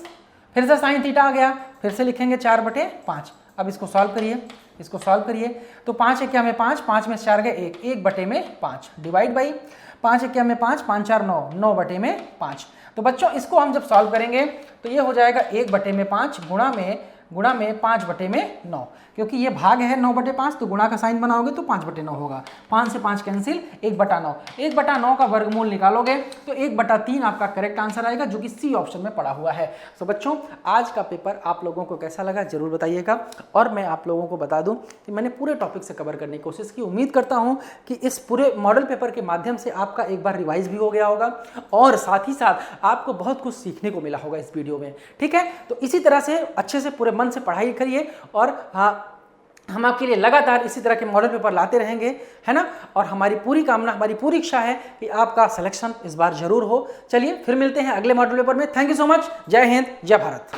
Speaker 2: फिर से साइन थीटा आ गया, फिर से लिखेंगे 4 बटे 5। अब इसको सॉल्व करिए, तो 5 एक में 5, 5 में 4 गए 1 बटे में 5 डिवाइड बाई 5 एक में 5, 5 4 9, 9 बटे में 5। तो बच्चों इसको हम जब सॉल्व करेंगे तो ये हो जाएगा 1 बटे में 5 गुणा में 5 बटे में 9, क्योंकि ये भाग है 9 बटे 5 तो गुणा का साइन बनाओगे तो 5 बटे 9 होगा। 5 से 5 कैंसिल, 1 बटा 9। 1 बटा 9 का वर्गमूल निकालोगे तो 1 बटा 3 आपका करेक्ट आंसर आएगा जो कि सी ऑप्शन में पड़ा हुआ है। तो बच्चों आज का पेपर आप लोगों को कैसा लगा जरूर बताइएगा, और मैं आप लोगों को बता दूं कि मैंने पूरे टॉपिक से कवर करने की कोशिश की। उम्मीद करता हूं कि इस पूरे मॉडल पेपर के माध्यम से आपका एक बार रिवाइज भी हो गया होगा और साथ ही साथ आपको बहुत कुछ सीखने को मिला होगा इस वीडियो में। ठीक है, तो इसी तरह से अच्छे से पूरे मन से पढ़ाई करिए और हाँ, हम आपके लिए लगातार इसी तरह के मॉडल पेपर लाते रहेंगे, है ना। और हमारी पूरी कामना, हमारी पूरी इच्छा है कि आपका सिलेक्शन इस बार जरूर हो। चलिए फिर मिलते हैं अगले मॉडल पेपर में। Thank you so much. जय हिंद, जय भारत।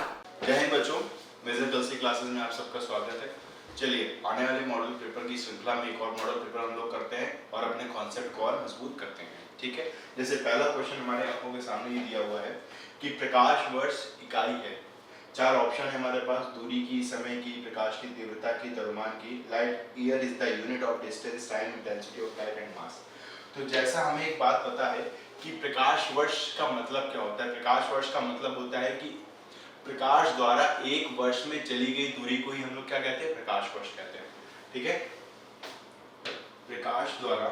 Speaker 3: जय हिंद बच्चों, मेजर गर्ल्स क्लासेस में आप सबका स्वागत है। चलिए आने वाले मॉडल पेपर की श्रृंखला में एक और मॉडल पेपर हम लोग करते हैं और अपने कॉन्सेप्ट को और मजबूत करते हैं। ठीक है, जैसे पहला क्वेश्चन हमारे आंखों के सामने ये दिया हुआ है कि प्रकाश वर्ष इकाई है। 4 ऑप्शन है हमारे पास, दूरी की, समय की, प्रकाश की तीव्रता की, द्रव्यमान की। Light year is the unit of distance, time, intensity of light and mass. तो जैसा हमें एक बात पता है कि प्रकाश वर्ष का मतलब क्या होता है। प्रकाश वर्ष का मतलब होता है कि प्रकाश द्वारा एक वर्ष में चली गई दूरी को ही हम लोग क्या कहते हैं, प्रकाश वर्ष कहते हैं। ठीक है, प्रकाश द्वारा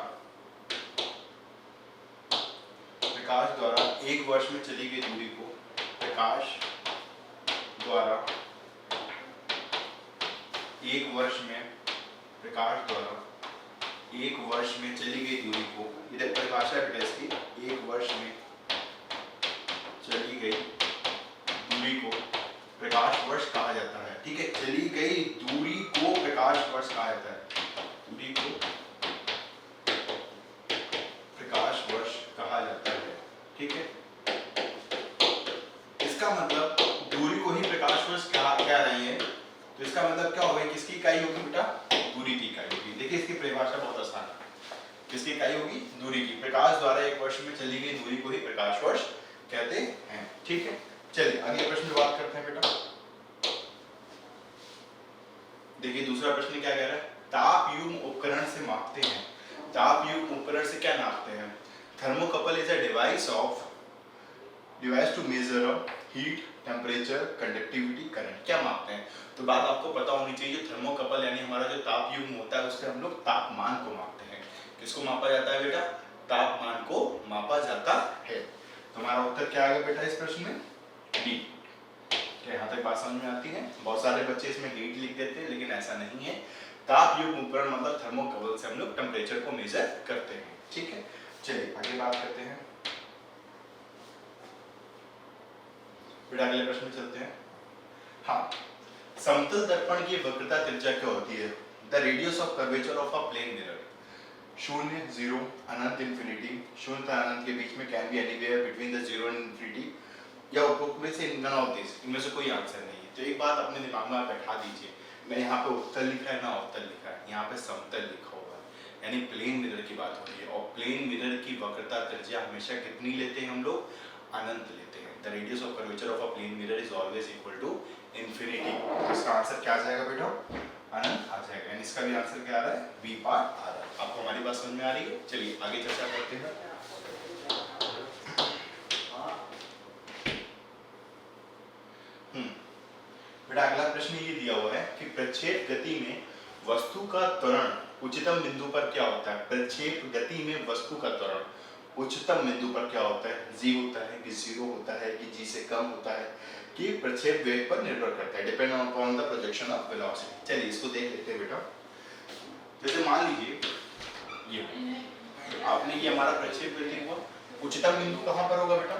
Speaker 3: एक वर्ष में चली गई दूरी को प्रकाश द्वारा एक वर्ष में चली गई दूरी को, इधर परिभाषा है इसकी, एक वर्ष में चली गई दूरी को प्रकाश वर्ष कहा जाता है। ठीक है, चली गई दूरी को प्रकाश वर्ष कहा जाता है। दूरी को प्रकाश वर्ष कहा जाता है। ठीक है, इसका मतलब दूरी को ही प्रकाश वर्ष कह रहे हैं, तो इसका मतलब क्या होगा, किसकी इकाई होगी बेटा, दूरी की इकाई होगी। देखिए इसकी परिभाषा बहुत आसान है, किसकी इकाई होगी, दूरी की। प्रकाश द्वारा एक वर्ष में चली गई दूरी को ही प्रकाश वर्ष कहते हैं। ठीक है, चलिए अगले प्रश्न में बात करते हैं बेटा। देखिए दूसरा प्रश्न क्या कह रहा है, तापयुग्म उपकरण से मापते हैं। तापयुग्म उपकरण से क्या नापते हैं। Thermocouple is a device to measure heat, temperature, conductivity, current. क्या मापते हैं, तो बात आपको पता होनी चाहिए। जो थर्मोकपल यानी हमारा जो तापयुग्म होता है उससे हम लोग तापमान को मापते हैं। किसको मापा जाता है बेटा, तापमान को मापा जाता है। तो हमारा उत्तर क्या आएगा बेटा इस प्रश्न में, डी। क्या यहाँ तक बात समझ में आती है। बहुत सारे बच्चे इसमें हीट लिख देते हैं, लेकिन ऐसा नहीं है। तापयुग्म उपकरण मतलब थर्मोकपल से हम लोग टेम्परेचर को मेजर करते हैं। ठीक है, चलिए आगे बात करते हैं बेटा, अगले प्रश्न में चलते हैं। हाँ, समतल दर्पण की वक्रता त्रिज्या क्या होती है। The radius of curvature of a plane mirror. 0, 0, अनंत, इंफिनिटी। 0 तथा अनंत के बीच में can be anywhere between the 0 and infinity, या उपरोक्त में से नन ऑफ दिस, इनमें से कोई आंसर नहीं है। तो एक बात अपने दिमाग में बैठा दीजिए, मैं यहाँ पे उत्तल लिखा है ना अवतल लिखा है, यहाँ पे समतल लिखा हुआ है, यानी प्लेन मिरर की बात हो रही है। और प्लेन मिरर की वक्रता त्रिज्या हमेशा कितनी लेते हैं हम लोग, अनंत लेते हैं। The radius of curvature of a plane mirror is always equal to infinity. इसका आंसर क्या आ जाएगा बेटा, अनंत आ जाएगा। यानी इसका भी आंसर क्या आ रहा है, बी पार्ट आ रहा है। आपको हमारी बात समझ में आ रही है। चलिए आगे चर्चा करते हैं। बेटा अगला प्रश्न ये दिया हुआ है कि प्रक्षेप गति में वस्तु का त्वरण उच्चतम बिंदु पर क्या होता है। प्रक्षेप गति में वस्तु का त्वरण उच्चतम बिंदु पर क्या होता है, जी होता है कि जीरो होता है कि जी से कम होता है कि प्रक्षेप वेग पर निर्भर करता है, depend upon the projection of velocity. चलिए इसको देख लेते हैं बेटा। जैसे मान लीजिए ये आपने ये हमारा प्रक्षेप गति हुआ, उच्चतम बिंदु कहाँ पर होगा बेटा,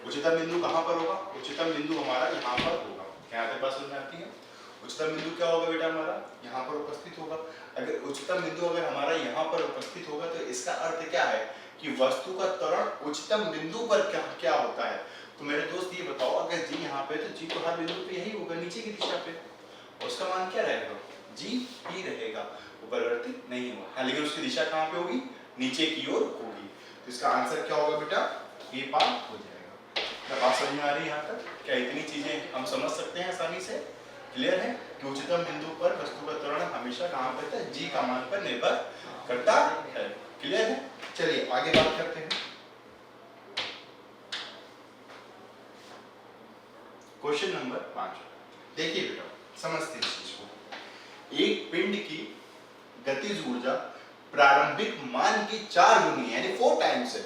Speaker 3: उच्चतम बिंदु कहाँ पर होगा, उच्चतम बिंदु हमारा यहाँ पर होगा। यहाँ पे बात समझ में आती है। उच्चतम बिंदु क्या होगा बेटा हमारा यहाँ पर उपस्थित होगा। अगर उच्चतम बिंदु अगर हमारा यहाँ पर उपस्थित होगा तो इसका अर्थ क्या है कि वस्तु का त्वरण उच्चतम बिंदु पर क्या होता है। तो मेरे दोस्त ये बताओ, अगर जी यहाँ पे तो जी तो हर बिंदु पे यही होगा, नीचे की दिशा पे, उसका मान क्या रहेगा, जी ही रहेगा, वो परिवर्तित नहीं होगा। हाँ, लेकिन उसकी दिशा कहाँ पे होगी, नीचे की ओर होगी। तो इसका आंसर क्या होगा बेटा, ए पार्ट हो जाएगा। क्या बात समझ में आ रही है यहाँ तक? क्या इतनी चीजें हम समझ सकते हैं आसानी से? क्लियर है कि उच्चतम बिंदु पर वस्तु का त्वरण हमेशा कहाँ पर होता है, जी का मान पर निर्भर करता है। क्लियर है? चलिए आगे बात करते हैं। Question number 5। देखिए बेटा, समझते हैं इस चीज को। एक पिंड की गतिज ऊर्जा प्रारंभिक मान की 4 गुनी यानी 4 टाइम्स है,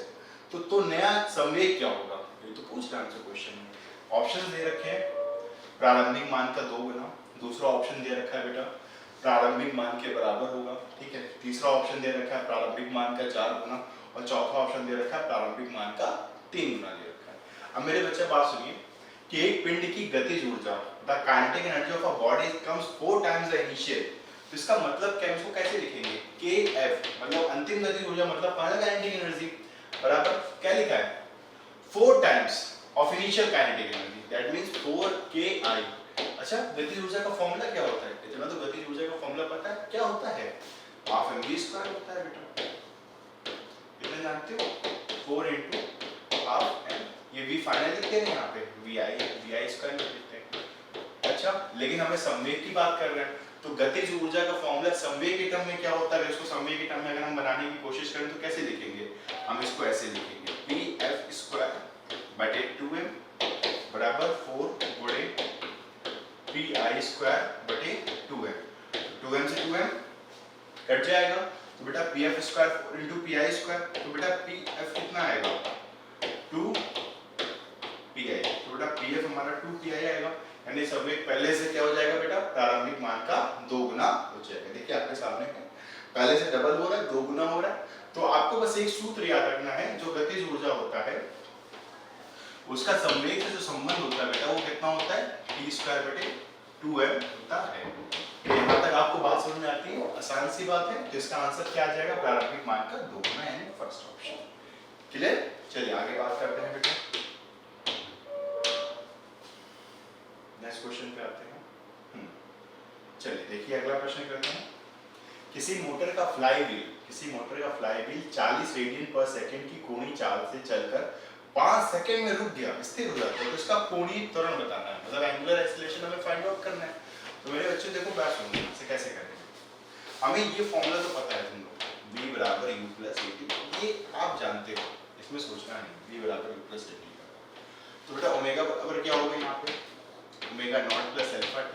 Speaker 3: तो नया संवेग क्या होगा? ये तो पूछ रहा है क्वेश्चन में। ऑप्शन दे रखे हैं, प्रारंभिक मान का 2 गुना। दूसरा ऑप्शन दे रखा है बेटा प्रारंभिक मान के बराबर होगा, ठीक है। तीसरा ऑप्शन दे रखा है प्रारंभिक मान का 4 गुना, और चौथा ऑप्शन दे रखा है प्रारंभिक मान का 3 गुना दे रखा है। अब मेरे बच्चे बात सुनिए कि एक पिंड की गतिज ऊर्जा the kinetic energy of a body comes 4 times the initial. तो इसका मतलब क्या, इसको कैसे लिखेंगे, KF मतलब अंतिम गतिज ऊर्जा मतलब फाइनल काइनेटिक एनर्जी बराबर क्या लिखा है, 4 times of initial kinetic energy, that means 4KI। अच्छा, गतिज ऊर्जा का फार्मूला क्या होता है? इतना तो गतिज ऊर्जा का फार्मूला पता है, क्या होता है, हाफ mv² होता है बेटा। इतना जानते हो, 4 × हाफ m, ये v फाइनल लिखते हैं यहाँ पे, vi² लिखते हैं। अच्छा, लेकिन हमें संवेग की बात कर रहे हैं, तो गतिज ऊर्जा का फार्मूला संवेग के टर्म में क्या होता है? इसको संवेग के टर्म में अगर हम बनाने की कोशिश करें तो कैसे लिखेंगे? हम इसको ऐसे लिखेंगे, pF² बटे 2m बराबर 4 गुणे pi² बटे 2m। 2m से 2m कट जाएगा, तो बेटा pF² 4 × pi², तो बेटा pF कितना आएगा, 2pi। तो बेटा pF हमारा 2pi आएगा, यानी संवेग पहले से क्या हो जाएगा बेटा, प्रारंभिक मान का 2 गुना हो जाएगा। देखिए आपके सामने है, पहले से डबल हो रहा है, 2 गुना हो रहा है। तो आपको बस एक सूत्र याद रखना है, जो गतिज ऊर्जा होता है उसका संवेग से जो संबंध होता है बेटा वो कितना होता है, p² बटे 2m होता है। तो यहाँ तक आपको बात समझ में आती है, आसान सी बात है। तो इसका आंसर क्या आ जाएगा, प्रारंभिक मान का 2 गुना यानी फर्स्ट ऑप्शन। क्लियर? चलिए आगे बात करते हैं बेटा, नेक्स्ट क्वेश्चन पे आते हैं। चलिए देखिए अगला प्रश्न करते हैं। किसी मोटर का फ्लाईव्हील 40 रेडियन पर सेकंड की कोणीय चाल से चलकर 5 सेकंड में रुक गया, स्थिर हो जाता है, तो इसका कोणीय त्वरण बताना है, मतलब एंगुलर एक्सीलरेशन हमें फाइंड आउट करना है। तो मेरे बच्चे देखो बात सुनो, इसे कैसे करेंगे। हमें ये फॉर्मूला तो पता है तुम लोग, v बराबर u प्लस at, ये आप जानते हो, इसमें सोचना नहीं, v बराबर u प्लस at। तो बेटा ओमेगा बराबर क्या होगा यहाँ पे, omega naught plus alpha t,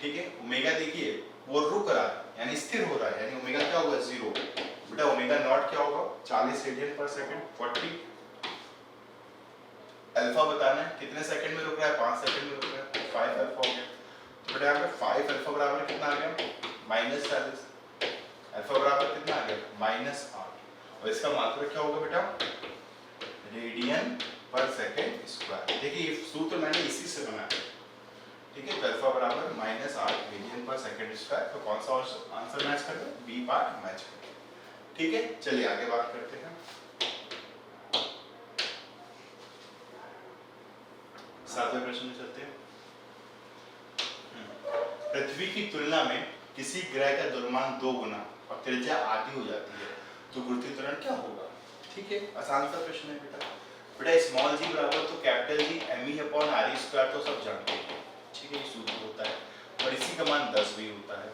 Speaker 3: ठीक है। ओमेगा देखिए वो रुक रहा है यानी स्थिर हो रहा है, यानी ओमेगा क्या होगा, 0। बेटा ओमेगा नॉट क्या होगा, 40 रेडियन पर सेकंड 40। अल्फा बताना है, कितने सेकंड में रुक रहा है, 5 सेकंड में रुक रहा है, 5 अल्फा हो गया। तो बेटा यहाँ पे 5 अल्फा बराबर कितना आ गया, -40। अल्फा बराबर कितना आ गया, -8। और इसका मात्रक क्या होगा बेटा, रेडियन पर सेकंड स्क्वायर। देखिए ये सूत्र मैंने इसी से बनाया, ठीक है। तो अल्फा बराबर -8 रेडियन पर सेकंड स्क्वायर। तो कौन सा आंसर मैच कर रहा है, बी पार्ट मैच कर रहा है, ठीक है। चलिए आगे बात करते हैं, 7वें प्रश्न में चलते हैं। पृथ्वी की तुलना में किसी ग्रह का द्रव्यमान 2 गुना और त्रिज्या आधी हो जाती है, तो गुरुत्वीय त्वरण क्या होगा, ठीक है। आसान सा प्रश्न है बेटा। बेटा स्मॉल g बराबर तो कैपिटल G me/re² तो सब जानते हैं, ठीक है, ये सूत्र होता है। और इसी का मान 10 भी होता है,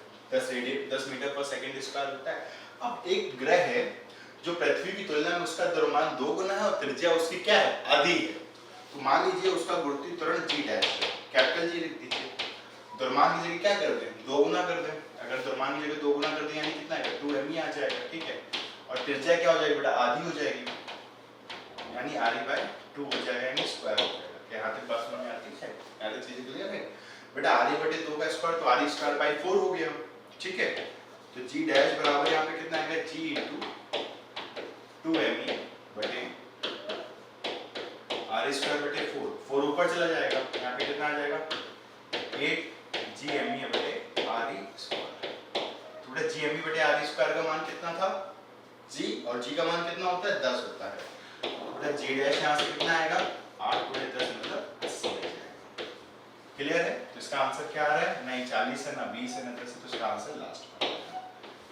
Speaker 3: 10 मीटर पर सेकंड स्क्वायर होता है। अब एक ग्रह है जो पृथ्वी की तुलना में उसका द्रव्यमान 2 गुना है और त्रिज्या उसकी क्या है, आधी है, तो मान लीजिए उसका गुरुत्वीय त्वरण g' है, कैपिटल G लिख दीजिए। द्रव्यमान की जगह क्या कर दें, 2 गुना कर दें। अगर द्रव्यमान की जगह 2 गुना कर दें यानी कितना आएगा, 2 m आ जाएगा, ठीक है। और त्रिज्या क्या हो जाएगी बेटा, आधी हो जाएगी, यानी r/2 हो जाएगा, यानी स्क्वायर हो जाएगा। क्या यहाँ तक बात समझ में आती है? यहाँ तक चीजें क्लियर है बेटा? r/2 का स्क्वायर तो r²/4 हो गया, ठीक है। तो g डैश बराबर यहाँ पे कितना आएगा, g * 2me बटे r²/4, 4 ऊपर चला जाएगा, यहाँ पे कितना आ जाएगा, 8 gme बटे re²। तो बेटा gme बटे re² का मान कितना था, g, और g का मान कितना होता है, 10 होता है। बेटा g डैश यहाँ से कितना आएगा, 8 × 10 मतलब 80 आ जाएगा। क्लियर है? तो इसका आंसर क्या आ रहा है, नहीं 40 है, ना 20 है, ना 10 है, तो इसका आंसर लास्ट में आएगा।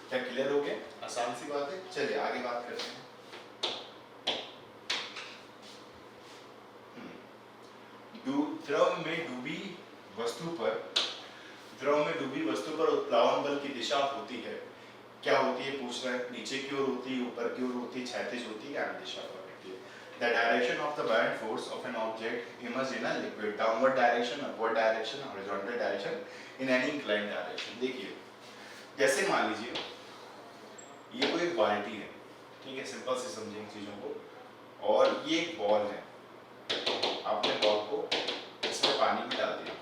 Speaker 3: क्या क्लियर हो गया? आसान सी बात है। चलिए आगे बात करते हैं। द्रव में डूबी वस्तु पर उत्प्लावन बल की दिशा होती है, क्या होती है पूछ रहा है, नीचे की ओर होती है, ऊपर की ओर होती है, क्षैतिज होती है, या दिशा पर होती है। The direction of the buoyant force of an object immersed in a liquid, downward direction, upward direction, horizontal direction, in any inclined direction। देखिए जैसे मान लीजिए ये कोई बाल्टी है, ठीक है, सिंपल से समझेंगे चीजों को, और ये एक बॉल है, आपने बॉल को इसमें पानी में डाल दिया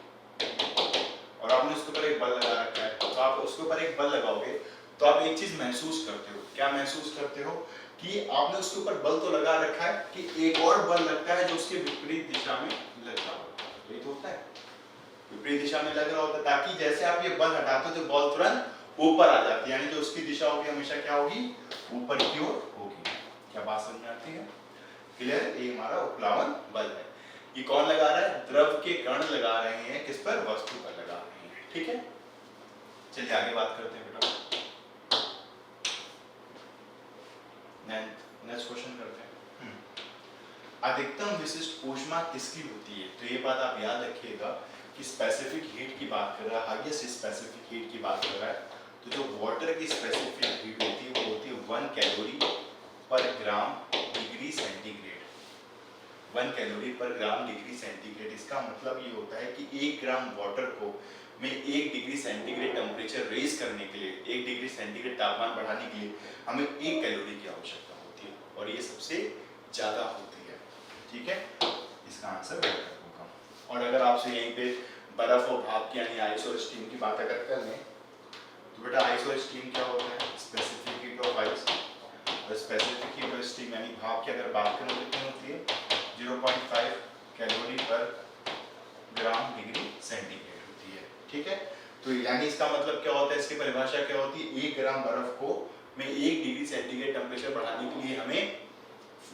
Speaker 3: और आपने उसके ऊपर एक बल लगा रखा है, तो आप उसके ऊपर एक बल लगाओगे तो आप एक चीज महसूस करते हो। क्या महसूस करते हो? कि आपने उसके ऊपर बल तो लगा रखा है कि एक और बल लगता है जो उसके विपरीत दिशा में लग रहा होता है। यही तो होता है, विपरीत दिशा में लग रहा होता है, ताकि जैसे आप ये बल हटाते हो तो बॉल तुरंत ऊपर आ जाती है, यानी जो उसकी दिशा होगी हमेशा क्या होगी, ऊपर की ओर होगी। क्या बात समझ में आती है? क्लियर है? ये हमारा उत्प्लावन बल है। ये कौन लगा रहा है? द्रव के कण लगा रहे हैं, किस पर? वस्तु पर लगा रहे हैं, ठीक है। चलिए आगे बात करते हैं बेटा, नेक्स्ट क्वेश्चन करते हैं। अधिकतम विशिष्ट ऊष्मा किसकी होती है? तो ये बात आप याद रखिएगा कि स्पेसिफिक हीट की बात कर रहा है, हाईएस्ट स्पेसिफिक हीट की बात कर रहा है। तो जो वाटर की स्पेसिफिक हीट होती है वो होती है 1 कैलोरी पर ग्राम डिग्री सेंटीग्रेड। 1 कैलोरी पर ग्राम डिग्री सेंटीग्रेड। इसका मतलब ये होता है कि 1 ग्राम वाटर को में 1 डिग्री सेंटीग्रेड टेम्परेचर रेज करने के लिए, 1 डिग्री सेंटीग्रेड तापमान बढ़ाने के लिए हमें 1 कैलोरी की आवश्यकता होती है, और ये सबसे ज़्यादा होती है, ठीक है। इसका आंसर बेटर होगा। और अगर आपसे यहीं पे बर्फ और भाप की यानी आइस और स्टीम की बात अगर कर लें तो बेटा आइस और स्टीम क्या होता है? स्पेसिफिक हीट ऑफ आइस और स्पेसिफिक हीट ऑफ स्टीम यानी भाप की अगर बात करें तो कितनी होती है? 0.5 कैलोरी पर ग्राम डिग्री सेंटीग्रेड होती है, ठीक है। तो यानी इसका मतलब क्या होता है, इसकी परिभाषा क्या होती है? 1 ग्राम बर्फ को में 1 डिग्री सेंटीग्रेड टेम्परेचर बढ़ाने के लिए हमें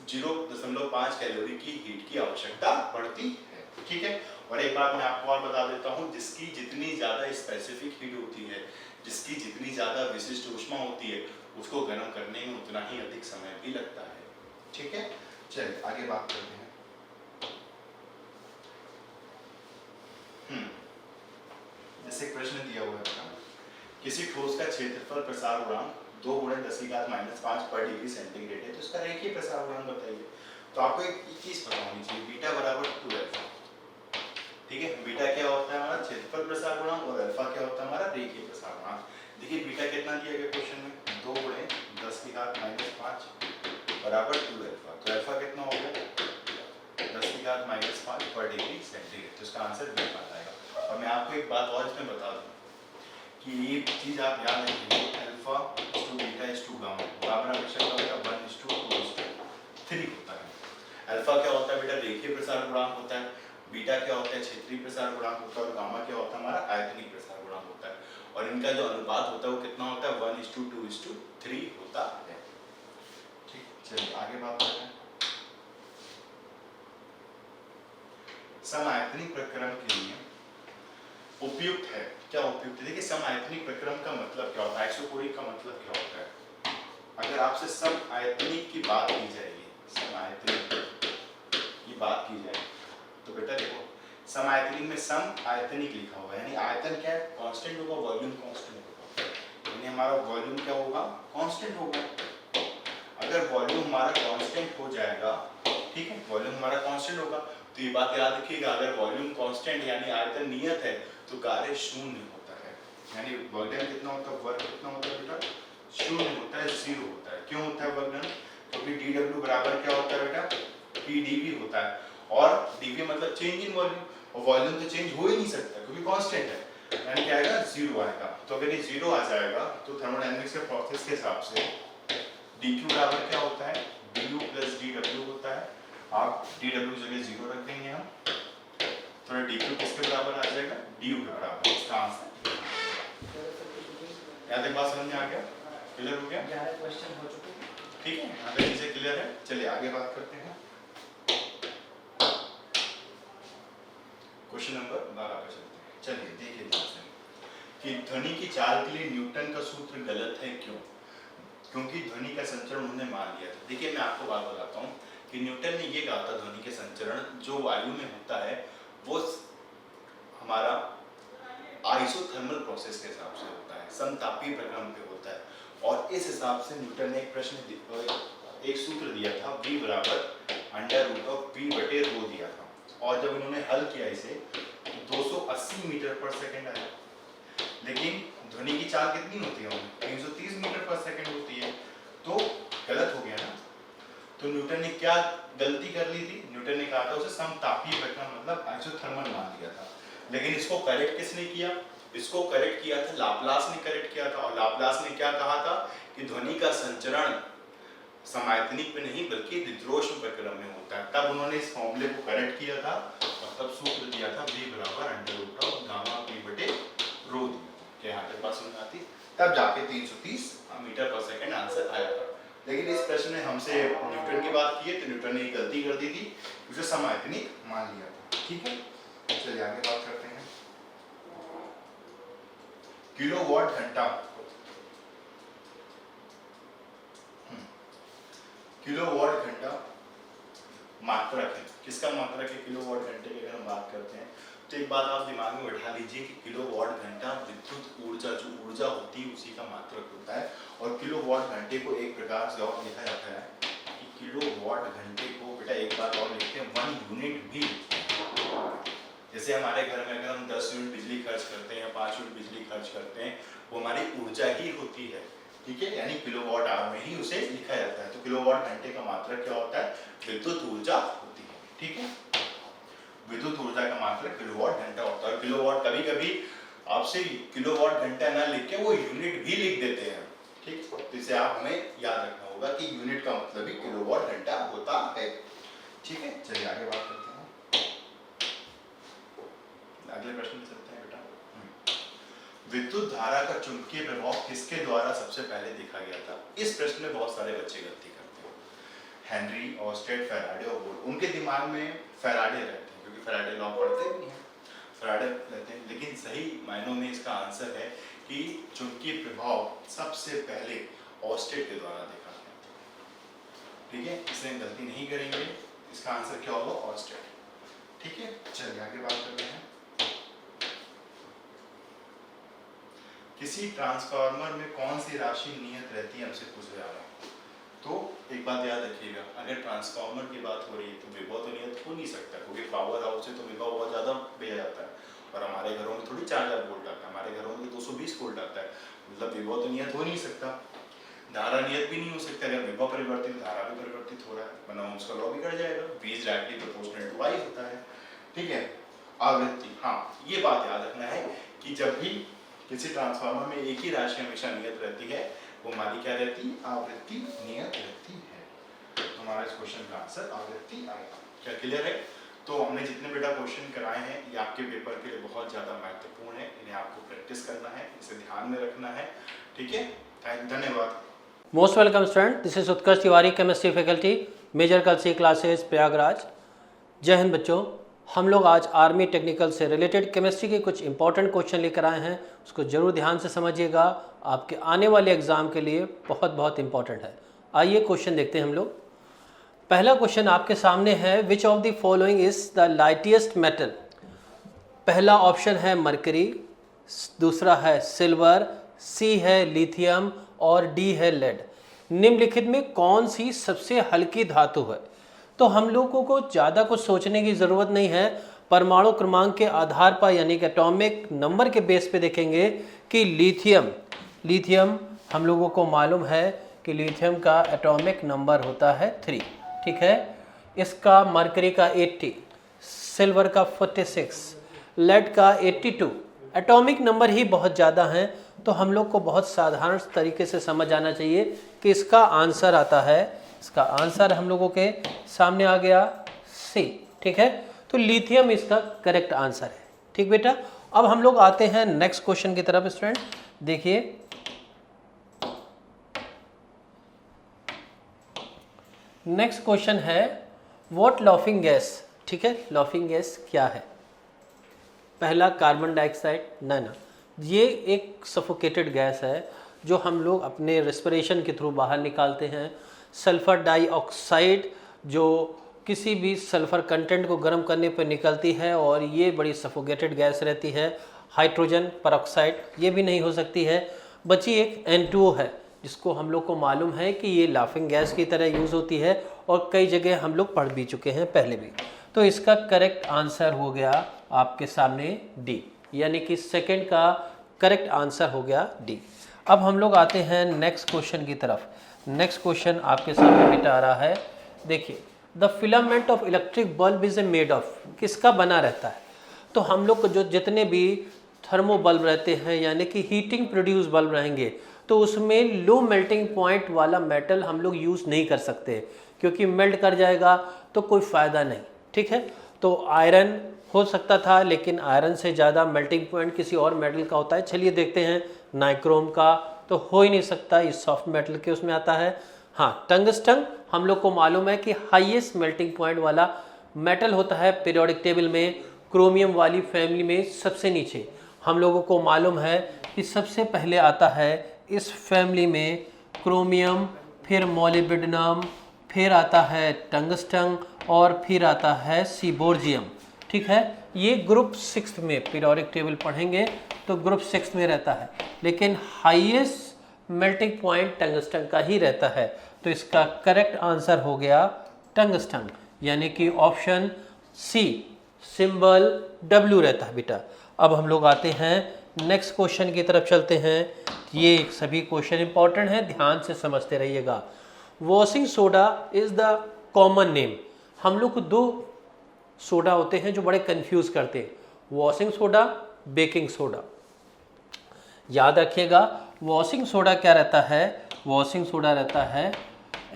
Speaker 3: 0.5 कैलोरी की हीट की आवश्यकता पड़ती है, ठीक है। और एक बात मैं आपको और बता देता हूँ, जिसकी जितनी ज्यादा स्पेसिफिक हीट होती है, जिसकी जितनी ज्यादा विशिष्ट ऊष्मा होती है, उसको गर्म करने में उतना ही अधिक समय भी लगता है, ठीक है। चलिए आगे बात करते हैं। जैसे प्रश्न दिया हुआ है, किसी ठोस का क्षेत्रफल प्रसार गुणांक 2 × 10⁻⁵ पर डिग्री सेंटीग्रेड है, तो इसका रेखीय प्रसार गुणांक बताइए। तो आपको एक चीज पता होनी चाहिए, बीटा बराबर 2α, ठीक है। बीटा क्या होता है हमारा? क्षेत्रफल प्रसार गुणांक, और अल्फा क्या होता है हमारा? रेखीय प्रसार गुणांक। देखिए बीटा कितना दिया गया क्वेश्चन में? 2 × 10⁻⁵ बराबर 2α। तो अल्फा कितना हो गया? 10⁻⁵ पर डिग्री सेंटीग्रेड। तो इसका आंसर बी आता है। और मैं आपको एक बात और इसमें बता दूं कि ये चीज आप याद रखिए, alpha to beta is to gamma, gamma हमेशा क्या होता है? 1:2:3 होता है। अल्फा क्या होता है बेटा? रेखीय प्रसार गुणांक होता है। बीटा क्या होता है? क्षेत्रीय प्रसार गुणांक होता है। और गामा क्या होता है हमारा? आयतनिक प्रसार गुणांक होता है। और इनका जो अनुपात होता है वो कितना होता है? 1:2:3 होता है, ठीक। चलिए आगे बात करते हैं। समआयतनिक प्रक्रम के लिए उपयुक्त है, क्या उपयुक्त है? देखिए समआयतनिक प्रक्रम का मतलब क्या होता है? आइसोकोरिक का मतलब क्या होता है? अगर आपसे समआयतनिक की बात की जाएगी, समआयतनिक की बात की जाए तो बेटा देखो, समआयतनिक में सम आयतनिक लिखा हुआ है, यानी आयतन क्या है? कांस्टेंट होगा, वॉल्यूम कांस्टेंट होगा, यानी हमारा वॉल्यूम क्या होगा? कांस्टेंट होगा। अगर वॉल्यूम हमारा कांस्टेंट हो जाएगा ठीक है, वॉल्यूम हमारा कांस्टेंट होगा। तो ये बात याद रखिएगा, अगर वॉल्यूम कांस्टेंट यानी आयतन नियत है तो कार्य शून्य होता है। यानी वॉल्यूम कितना होता है, वर्क कितना होता है बेटा, शून्य होता है, 0 होता है। क्यों होता है वर्क? क्योंकि dw बराबर क्या होता है बेटा, pdv होता है। और dv मतलब चेंज इन वॉल्यूम, और वॉल्यूम तो चेंज हो ही नहीं सकता क्योंकि कांस्टेंट है, यानी क्या आएगा, 0 आएगा। तो अगर ये 0 आ जाएगा तो थर्मोडायनेमिक्स के प्रोसेस के हिसाब से dq बराबर क्या होता है, du प्लस dw होता है। आप dw जगह 0 रख देंगे हम, तो dq किसके बराबर आ जाएगा, du के बराबर। इसका आंसर याद है, बात समझ में आ गया, क्लियर हो गया?
Speaker 2: 11 क्वेश्चन हो चुके हैं,
Speaker 3: ठीक है, यहाँ तक चीजें क्लियर है। चलिए आगे बात करते हैं। क्वेश्चन नंबर 12 पे चलते हैं। चलिए देखिए ध्यान से कि ध्वनि की चाल के लिए न्यूटन का सूत्र गलत है। क्यों? क्योंकि ध्वनि का संचरण उन्होंने मान लिया था। देखिए मैं आपको बात बताता हूँ कि न्यूटन ने ये कहा था, ध्वनि के संचरण जो वायु में होता है वो हमारा आइसोथर्मल प्रोसेस के हिसाब से होता है, समतापीय प्रक्रम पे होता है। और इस हिसाब से न्यूटन ने एक सूत्र दिया था, v बराबर अंडर रूट ऑफ p बटे रो दिया था। और जब उन्होंने हल किया इसे 280 मीटर पर सेकंड आया। लेकिन ध्वनि की चाल कितनी होती है, 330 मीटर पर सेकंड होती है, तो गलत हो गया ना। तो न्यूटन ने क्या गलती कर ली थी, न्यूटन ने कहा था उसे समतापीय प्रक्रम मतलब आइसोथर्मल मान लिया था। लेकिन इसको करेक्ट किसने किया, इसको करेक्ट किया था लाप्लास ने करेक्ट किया था। और लाप्लास ने क्या कहा था कि ध्वनि का संचरण समायतनिक में नहीं बल्कि विद्रोष्म प्रक्रम में होता है। तब उन्होंने इस फॉर्मूले को करेक्ट किया था और तब सूत्र दिया था v बराबर under root of gamma p बटे रो दिया। क्या यहाँ तक बात समझ आती? तब जाके 330 मीटर पर सेकंड आंसर आया था। लेकिन इस प्रश्न में हमसे न्यूटन की बात की है तो न्यूटन ने गलती कर दी थी, उसे समायतनिक मान लिया था। ठीक है, चलिए आगे बात करते हैं। किलोवाट घंटा, किलोवाट घंटा मात्रक है। किसका मात्रक है किलोवाट घंटे की? अगर हम बात करते हैं तो एक बात आप दिमाग में बैठा लीजिए कि किलोवाट घंटा विद्युत ऊर्जा, जो ऊर्जा होती है उसी का मात्रक होता है। और किलोवाट घंटे को एक प्रकार से और लिखा जाता है कि किलोवाट घंटे को बेटा एक बार और लिखते हैं 1 यूनिट भी। जैसे हमारे घर में अगर हम 10 यूनिट बिजली खर्च करते हैं या 5 यूनिट बिजली खर्च करते हैं, वो हमारी ऊर्जा ही होती है। ठीक है, यानी किलोवाट आवर में ही उसे लिखा जाता है। तो किलोवाट घंटे का मात्रक क्या होता है, विद्युत ऊर्जा होती है। ठीक है, विद्युत ऊर्जा का मात्रक किलोवाट घंटा होता है। किलोवाट कभी कभी आपसे किलोवाट घंटा ना लिख के वो यूनिट भी लिख देते हैं। ठीक, तो इसे आप हमें याद रखना होगा कि यूनिट का मतलब ही किलोवाट घंटा होता है। ठीक है, चलिए आगे बात करते हैं। अगले प्रश्न में चलते हैं बेटा। विद्युत धारा का चुंबकीय प्रभाव किसके द्वारा सबसे पहले देखा गया था? इस प्रश्न में बहुत सारे बच्चे गलती करते हैं। हेनरी, ऑस्टेड, फैराडे और बोल्ट। उनके दिमाग में फैराडे रहते हैं क्योंकि फैराडे लॉ पढ़ते भी हैं, फैराडे रहते हैं। लेकिन सही मायनों में इसका आंसर है कि चुंबकीय प्रभाव सबसे पहले ऑस्टेड के द्वारा देखा गया था। ठीक है, इसमें गलती नहीं करेंगे, इसका आंसर क्या होगा, ऑस्टेड। ठीक है, चलिए आगे बात करते हैं। किसी ट्रांसफार्मर में कौन सी राशि नियत रहती है, हमसे पूछ रहा है। तो एक बात याद रखिएगा, अगर ट्रांसफार्मर की बात हो रही है तो विभव तो नियत हो नहीं सकता क्योंकि पावर हाउस से तो विभव बहुत ज़्यादा भेजा जाता है। और हमारे घरों में थोड़ी 4000 वोल्ट आता है, हमारे घरों में 220 वोल्ट आता है, मतलब विभव तो नियत हो नहीं सकता। धारा नियत भी नहीं हो सकता। अगर विभव परिवर्तित, धारा भी परिवर्तित हो रहा है, वरना ओम्स का लॉ बिगड़ जाएगा। V is directly proportional to I होता है। ठीक है, आवृत्ति, हाँ ये बात याद रखना है कि जब भी किसी ट्रांसफार्मर में एक ही राशि हमेशा नियत रहती है, वो हमारी क्या रहती है, आवृत्ति नियत रहती है। तो हमारा इस क्वेश्चन का आंसर आवृत्ति आएगा। क्या क्लियर है? तो हमने जितने बेटा क्वेश्चन कराए हैं ये आपके पेपर के लिए बहुत ज़्यादा महत्वपूर्ण है, इन्हें आपको प्रैक्टिस करना है, इसे ध्यान में रखना है। ठीक है, धन्यवाद।
Speaker 2: Most welcome student, this is Utkarsh Tiwari, chemistry faculty, मेजर कल सी क्लासेस प्रयागराज। जय हिंद बच्चों, हम लोग आज आर्मी टेक्निकल से रिलेटेड केमिस्ट्री के कुछ इंपॉर्टेंट क्वेश्चन लेकर आए हैं, उसको जरूर ध्यान से समझिएगा, आपके आने वाले एग्जाम के लिए बहुत बहुत इंपॉर्टेंट है। आइए क्वेश्चन देखते हैं हम लोग। पहला क्वेश्चन आपके सामने है, विच of the following is the lightest metal. पहला ऑप्शन है मरकरी, दूसरा है सिल्वर, सी है लिथियम और डी है लेड। निम्नलिखित में कौन सी सबसे हल्की धातु है?
Speaker 4: तो हम लोगों को ज़्यादा कुछ सोचने की ज़रूरत नहीं है। परमाणु क्रमांक के आधार पर यानी कि एटॉमिक नंबर के बेस पे देखेंगे कि लिथियम हम लोगों को मालूम है कि लिथियम का एटॉमिक नंबर होता है 3, ठीक है। इसका मरकरी का 80, सिल्वर का 46, लेड का 82, एटॉमिक नंबर ही बहुत ज़्यादा हैं। तो हम लोग को बहुत साधारण तरीके से समझ आना चाहिए कि इसका आंसर आता है, इसका आंसर हम लोगों के सामने आ गया सी, ठीक है। तो लिथियम इसका करेक्ट आंसर है, ठीक बेटा। अब हम लोग आते हैं नेक्स्ट क्वेश्चन की तरफ स्टूडेंट। देखिए नेक्स्ट क्वेश्चन है व्हाट लाफिंग गैस, ठीक है। लाफिंग गैस क्या है? पहला कार्बन डाइऑक्साइड, ना, ये एक सफोकेटेड गैस है जो हम लोग अपने रेस्पिरेशन के थ्रू बाहर निकालते हैं। सल्फर डाइऑक्साइड जो किसी भी सल्फर कंटेंट को गर्म करने पर निकलती है और ये बड़ी सफोकेटेड गैस रहती है। हाइड्रोजन परऑक्साइड ये भी नहीं हो सकती है। बची एक N2O है जिसको हम लोग को मालूम है कि ये लाफिंग गैस की तरह यूज़ होती है और कई जगह हम लोग पढ़ भी चुके हैं पहले भी। तो इसका करेक्ट आंसर हो गया आपके सामने डी, यानी कि सेकंड का करेक्ट आंसर हो गया डी। अब हम लोग आते हैं नेक्स्ट क्वेश्चन की तरफ। नेक्स्ट क्वेश्चन आपके सामने बेटा आ रहा है। देखिए the filament of electric bulb is a made of, किसका बना रहता है? तो हम लोग को जो जितने भी थर्मो बल्ब रहते हैं यानी कि हीटिंग प्रोड्यूस बल्ब रहेंगे तो उसमें लो मेल्टिंग पॉइंट वाला मेटल हम लोग यूज़ नहीं कर सकते क्योंकि मेल्ट कर जाएगा तो कोई फ़ायदा नहीं, ठीक है। तो आयरन हो सकता था लेकिन आयरन से ज़्यादा मेल्टिंग पॉइंट किसी और मेटल का होता है। चलिए देखते हैं, नाइक्रोम का तो हो ही नहीं सकता, इस सॉफ्ट मेटल के उसमें आता है। हाँ, टंगस्टन हम लोग को मालूम है कि हाईएस्ट मेल्टिंग पॉइंट वाला मेटल होता है पीरियोडिक टेबल में, क्रोमियम वाली फैमिली में सबसे नीचे। हम लोगों को मालूम है कि सबसे पहले आता है इस फैमिली में क्रोमियम, फिर मोलिब्डेनम, फिर आता है टंगस्टन और फिर आता है सीबोर्जियम, ठीक है। ये ग्रुप 6 में पीरियोडिक टेबल पढ़ेंगे तो ग्रुप 6 में रहता है, लेकिन हाईएस्ट मेल्टिंग पॉइंट टंगस्टन का ही रहता है। तो इसका करेक्ट आंसर हो गया टंगस्टन, यानी कि ऑप्शन सी, सिंबल W रहता है बेटा। अब हम लोग आते हैं नेक्स्ट क्वेश्चन की तरफ चलते हैं। ये सभी क्वेश्चन इंपॉर्टेंट हैं, ध्यान से समझते रहिएगा। Washing soda is the common name. हम लोग को 2 सोडा होते हैं जो बड़े कंफ्यूज करते हैं, वॉशिंग सोडा, बेकिंग सोडा। याद रखिएगा वॉशिंग सोडा क्या रहता है? वॉशिंग सोडा रहता है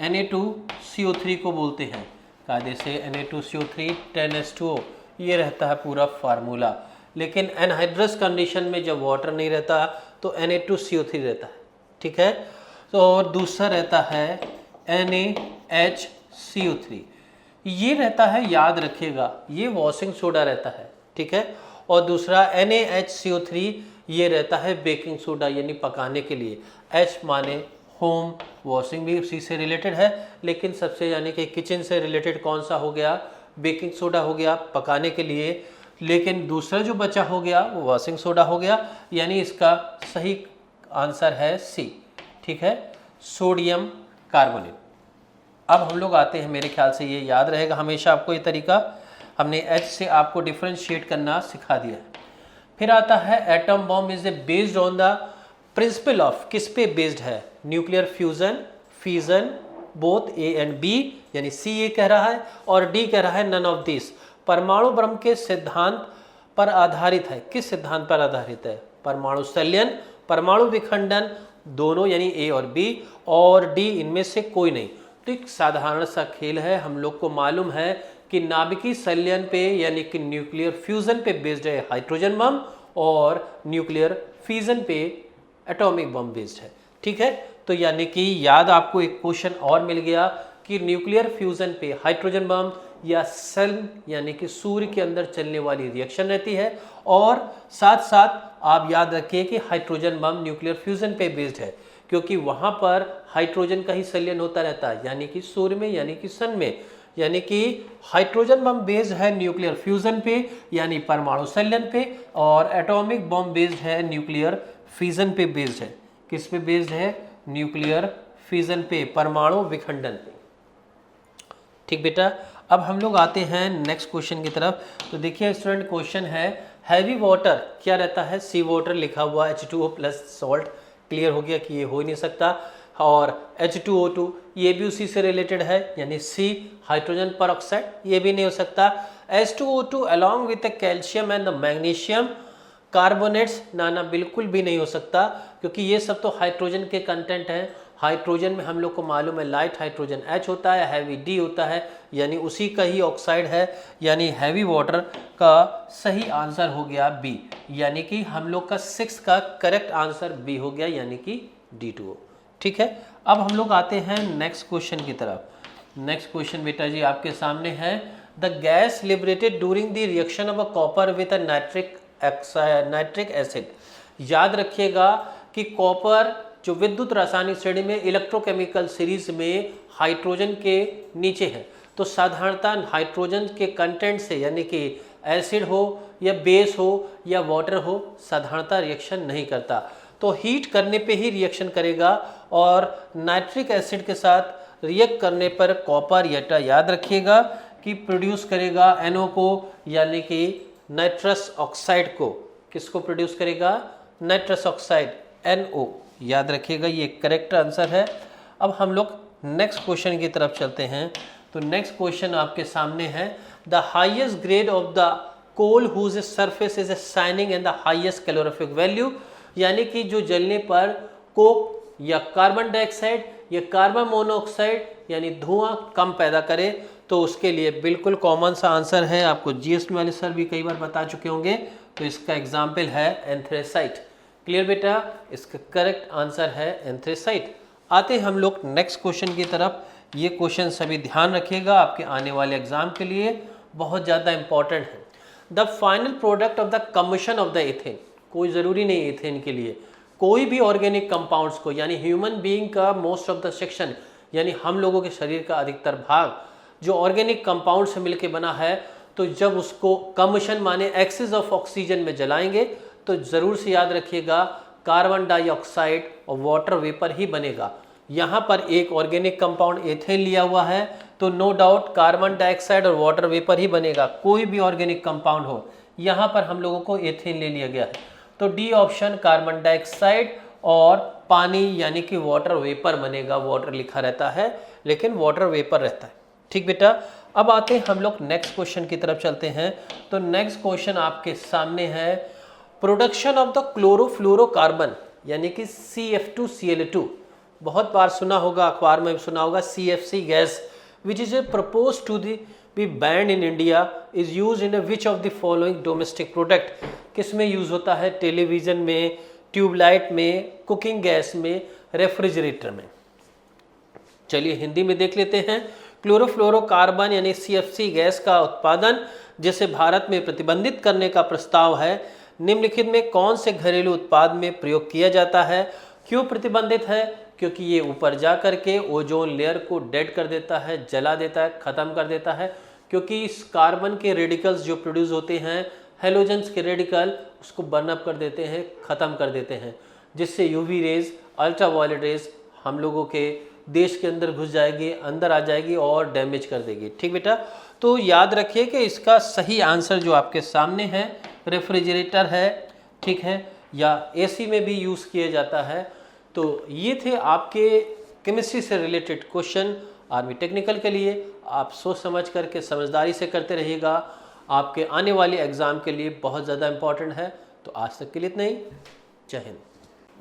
Speaker 4: Na2CO3 को बोलते हैं, कायदे से Na2CO3 10H2O, ये रहता है पूरा फार्मूला। लेकिन एनहाइड्रस कंडीशन में जब वाटर नहीं रहता तो Na2CO3 रहता है, ठीक है। तो और दूसरा रहता है NaHCO3, ये रहता है, याद रखिएगा ये वॉशिंग सोडा रहता है, ठीक है। और दूसरा NaHCO3 ये रहता है बेकिंग सोडा यानी पकाने के लिए। H माने होम, वॉशिंग भी उसी से रिलेटेड है, लेकिन सबसे यानी कि किचन से रिलेटेड कौन सा हो गया? बेकिंग सोडा हो गया पकाने के लिए। लेकिन दूसरा जो बचा हो गया वो वॉशिंग सोडा हो गया, यानी इसका सही आंसर है सी, ठीक है, सोडियम कार्बोनेट। अब हम लोग आते हैं, मेरे ख्याल से ये याद रहेगा हमेशा आपको ये तरीका, हमने H से आपको डिफ्रेंशिएट करना सिखा दिया है। फिर आता है atom bomb is based on the principle of, किस पे बेस्ड है? Nuclear fusion, fission, both A and B, यानी C ये कह रहा है और D कह रहा है नन ऑफ दिस। परमाणु ब्रह्म के सिद्धांत पर आधारित है। किस सिद्धांत पर आधारित है? परमाणु संलयन, परमाणु विखंडन, दोनों यानी A और B, और D इनमें से कोई नहीं। तो एक साधारण सा खेल है, हम लोग को मालूम है कि नाभिकीय संलयन पे यानी कि न्यूक्लियर फ्यूजन पे बेस्ड है हाइड्रोजन बम और न्यूक्लियर फिजन पे एटॉमिक बम बेस्ड है, ठीक है। तो यानी कि याद आपको एक क्वेश्चन और मिल गया कि न्यूक्लियर फ्यूजन पे हाइड्रोजन बम या सन यानी कि सूर्य के अंदर चलने वाली रिएक्शन रहती है, और साथ साथ आप याद रखिए कि हाइड्रोजन बम न्यूक्लियर फ्यूजन पे बेस्ड है क्योंकि वहां पर हाइड्रोजन का ही संलयन होता रहता है, यानी कि सूर्य में यानी कि सन में। यानी कि हाइड्रोजन बम बेस्ड है न्यूक्लियर फ्यूजन पे यानी परमाणु संलयन पे, और एटॉमिक बम बेस्ड है न्यूक्लियर फिजन पे बेस्ड है। किस पे बेस्ड है? न्यूक्लियर फिजन पे, परमाणु विखंडन पे। ठीक बेटा, अब हम लोग आते हैं नेक्स्ट क्वेश्चन की तरफ। तो देखिए स्टूडेंट, क्वेश्चन है हैवी वाटर क्या रहता है? सी वाटर लिखा हुआ, H2O प्लस सॉल्ट। क्लियर हो गया कि ये हो ही नहीं सकता। और H2O2 ये भी उसी से रिलेटेड है, यानी सी हाइड्रोजन पर ऑक्साइड, ये भी नहीं हो सकता। H2O2 along with the calcium and the magnesium carbonates, ना बिल्कुल भी नहीं हो सकता, क्योंकि ये सब तो हाइड्रोजन के कंटेंट हैं। हाइड्रोजन में हम लोग को मालूम है लाइट हाइड्रोजन H होता है, हैवी D होता है, यानी उसी का ही ऑक्साइड है, यानी हैवी वाटर का सही आंसर हो गया बी, यानी कि हम लोग का 6 का करेक्ट आंसर बी हो गया, यानी कि D2O। ठीक है, अब हम लोग आते हैं नेक्स्ट क्वेश्चन की तरफ। नेक्स्ट क्वेश्चन बेटा जी आपके सामने है, the gas liberated during the reaction of a copper with a nitric acid. याद रखिएगा कि कॉपर जो विद्युत रासायनिक श्रेणी में इलेक्ट्रोकेमिकल सीरीज में हाइड्रोजन के नीचे है, तो साधारणतः हाइड्रोजन के कंटेंट से, यानी कि एसिड हो या बेस हो या वाटर हो, साधारणतः रिएक्शन नहीं करता, तो हीट करने पे ही रिएक्शन करेगा। और नाइट्रिक एसिड के साथ रिएक्ट करने पर कॉपर याद रखिएगा कि प्रोड्यूस करेगा NO को, यानी कि नाइट्रस ऑक्साइड को। किसको प्रोड्यूस करेगा? Nitrous oxide, NO। याद रखिएगा, ये करेक्ट आंसर है। अब हम लोग नेक्स्ट क्वेश्चन की तरफ चलते हैं। तो नेक्स्ट क्वेश्चन आपके सामने है, the highest grade of the coal whose surface is shining and the highest calorific value, यानी कि जो जलने पर कोक या कार्बन डाइऑक्साइड या कार्बन मोनोऑक्साइड यानी धुआं कम पैदा करे, तो उसके लिए बिल्कुल कॉमन सा आंसर है, आपको GST वाले सर भी कई बार बता चुके होंगे। तो इसका एग्जाम्पल है एंथ्रेसाइट। क्लियर बेटा, इसका करेक्ट आंसर है एंथ्रेसाइट। आते हैं हम लोग नेक्स्ट क्वेश्चन की तरफ। ये क्वेश्चन सभी ध्यान रखिएगा, आपके आने वाले एग्जाम के लिए बहुत ज़्यादा इंपॉर्टेंट है। The final product of the combustion of the ethane, कोई ज़रूरी नहीं एथेन के लिए, कोई भी ऑर्गेनिक कंपाउंड्स को, यानी ह्यूमन बीइंग का मोस्ट ऑफ द सेक्शन, यानी हम लोगों के शरीर का अधिकतर भाग जो ऑर्गेनिक कंपाउंड से मिलकर बना है, तो जब उसको कम्बशन माने एक्सेस ऑफ ऑक्सीजन में जलाएंगे, तो ज़रूर से याद रखिएगा कार्बन डाइऑक्साइड और वाटर वेपर ही बनेगा। यहाँ पर एक ऑर्गेनिक कंपाउंड एथेन लिया हुआ है, तो नो डाउट कार्बन डाइऑक्साइड और वाटर वेपर ही बनेगा। कोई भी ऑर्गेनिक कंपाउंड हो, यहाँ पर हम लोगों को एथेन ले लिया गया है, तो डी ऑप्शन कार्बन डाइऑक्साइड और पानी यानी कि वाटर वेपर बनेगा। वाटर लिखा रहता है लेकिन वाटर वेपर रहता है। ठीक बेटा, अब आते हैं हम लोग नेक्स्ट क्वेश्चन की तरफ चलते हैं। तो नेक्स्ट क्वेश्चन आपके सामने है, प्रोडक्शन ऑफ द क्लोरोफ्लोरोकार्बन यानी कि CF2Cl2, बहुत बार सुना होगा, अखबार में भी सुना होगा, CFC gas which is propose to be banned in India is use in which of the following domestic product. किस में यूज होता है? टेलीविजन में, ट्यूबलाइट में, कुकिंग गैस में, रेफ्रिजरेटर में। चलिए हिंदी में देख लेते हैं। क्लोरोफ्लोरोकार्बन यानी CFC गैस का उत्पादन जिसे भारत में प्रतिबंधित करने का प्रस्ताव है, निम्नलिखित में कौन से घरेलू उत्पाद में प्रयोग किया जाता है? क्यों प्रतिबंधित है? क्योंकि ये ऊपर जा कर के ओजोन लेयर को डेड कर देता है, जला देता है, ख़त्म कर देता है। क्योंकि इस कार्बन के रेडिकल्स जो प्रोड्यूस होते हैं, हेलोजेंस के रेडिकल, उसको बर्न अप कर देते हैं, ख़त्म कर देते हैं, जिससे UV रेज, अल्ट्रावायलेट रेज हम लोगों के देश के अंदर घुस जाएगी, अंदर आ जाएगी और डैमेज कर देगी। ठीक बेटा, तो याद रखिए कि इसका सही आंसर जो आपके सामने है रेफ्रिजरेटर है। ठीक है, या AC में भी यूज़ किया जाता है। तो ये थे आपके केमिस्ट्री से रिलेटेड क्वेश्चन आर्मी टेक्निकल के लिए। आप सोच समझ करके समझदारी से करते रहिएगा, आपके आने वाले एग्ज़ाम के लिए बहुत ज़्यादा इम्पॉर्टेंट है। तो आज तक के लिए इतना ही। जय हिंद।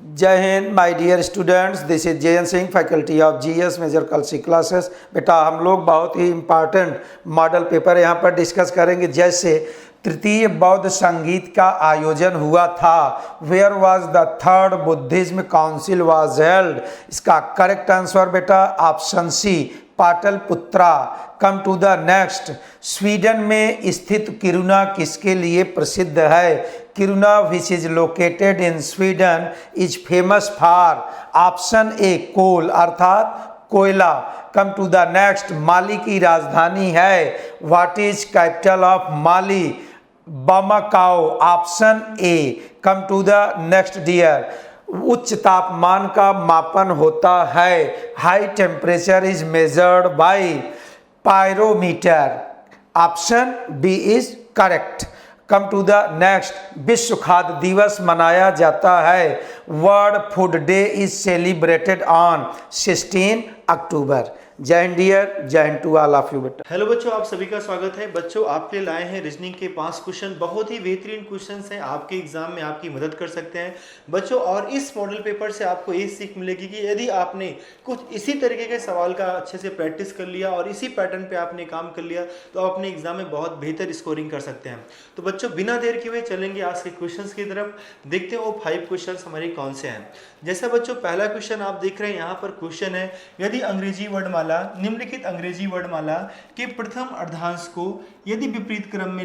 Speaker 5: जय Hind my dear students, this is JN Singh, faculty of GS major Kalsi classes. बेटा हम लोग बहुत ही इम्पॉर्टेंट मॉडल पेपर यहाँ पर डिस्कस करेंगे। जैसे तृतीय बौद्ध संगीत का आयोजन हुआ था, where was the third Buddhism council was held. इसका करेक्ट आंसर बेटा option C, Pataliputra. Come to the next, Sweden में स्थित किरुना किसके लिए प्रसिद्ध है? Kiruna which is located in Sweden is famous for option A, coal अर्थात कोयला। कम टू द नेक्स्ट, माली की राजधानी है, what is capital of Mali? Bamako option A। Come to the next dear, उच्च तापमान का मापन होता है, high temperature is measured by. Pyrometer. Option B is correct. Come to the next. विश्व खाद्य दिवस मनाया जाता है। World food day is celebrated on 16 October. जय हिंद डियर, जय हिंद टू ऑल ऑफ यू बेटा।
Speaker 3: हेलो बच्चों, आप सभी का स्वागत है। बच्चों, आपके लिए लाए हैं रीजनिंग के 5 क्वेश्चन। बहुत ही बेहतरीन क्वेश्चन हैं, आपके एग्जाम में आपकी मदद कर सकते हैं बच्चों। और इस मॉडल पेपर से आपको ये सीख मिलेगी कि यदि आपने कुछ इसी तरीके के सवाल का अच्छे से प्रैक्टिस कर लिया और इसी पैटर्न पे आपने काम कर लिया तो आप अपने एग्जाम में बहुत बेहतर स्कोरिंग कर सकते हैं। तो बच्चों, बिना देर किए हुए चलेंगे आज के क्वेश्चन की तरफ। देखते हैं वो 5 क्वेश्चन हमारे कौन से हैं। जैसा बच्चों, पहला क्वेश्चन आप देख रहे हैं, यहाँ पर क्वेश्चन है, यदि अंग्रेजी वर्णमाला निम्नलिखित अंग्रेजी वर्णमाला के प्रथम अर्धांश को यदि विपरीत क्रम में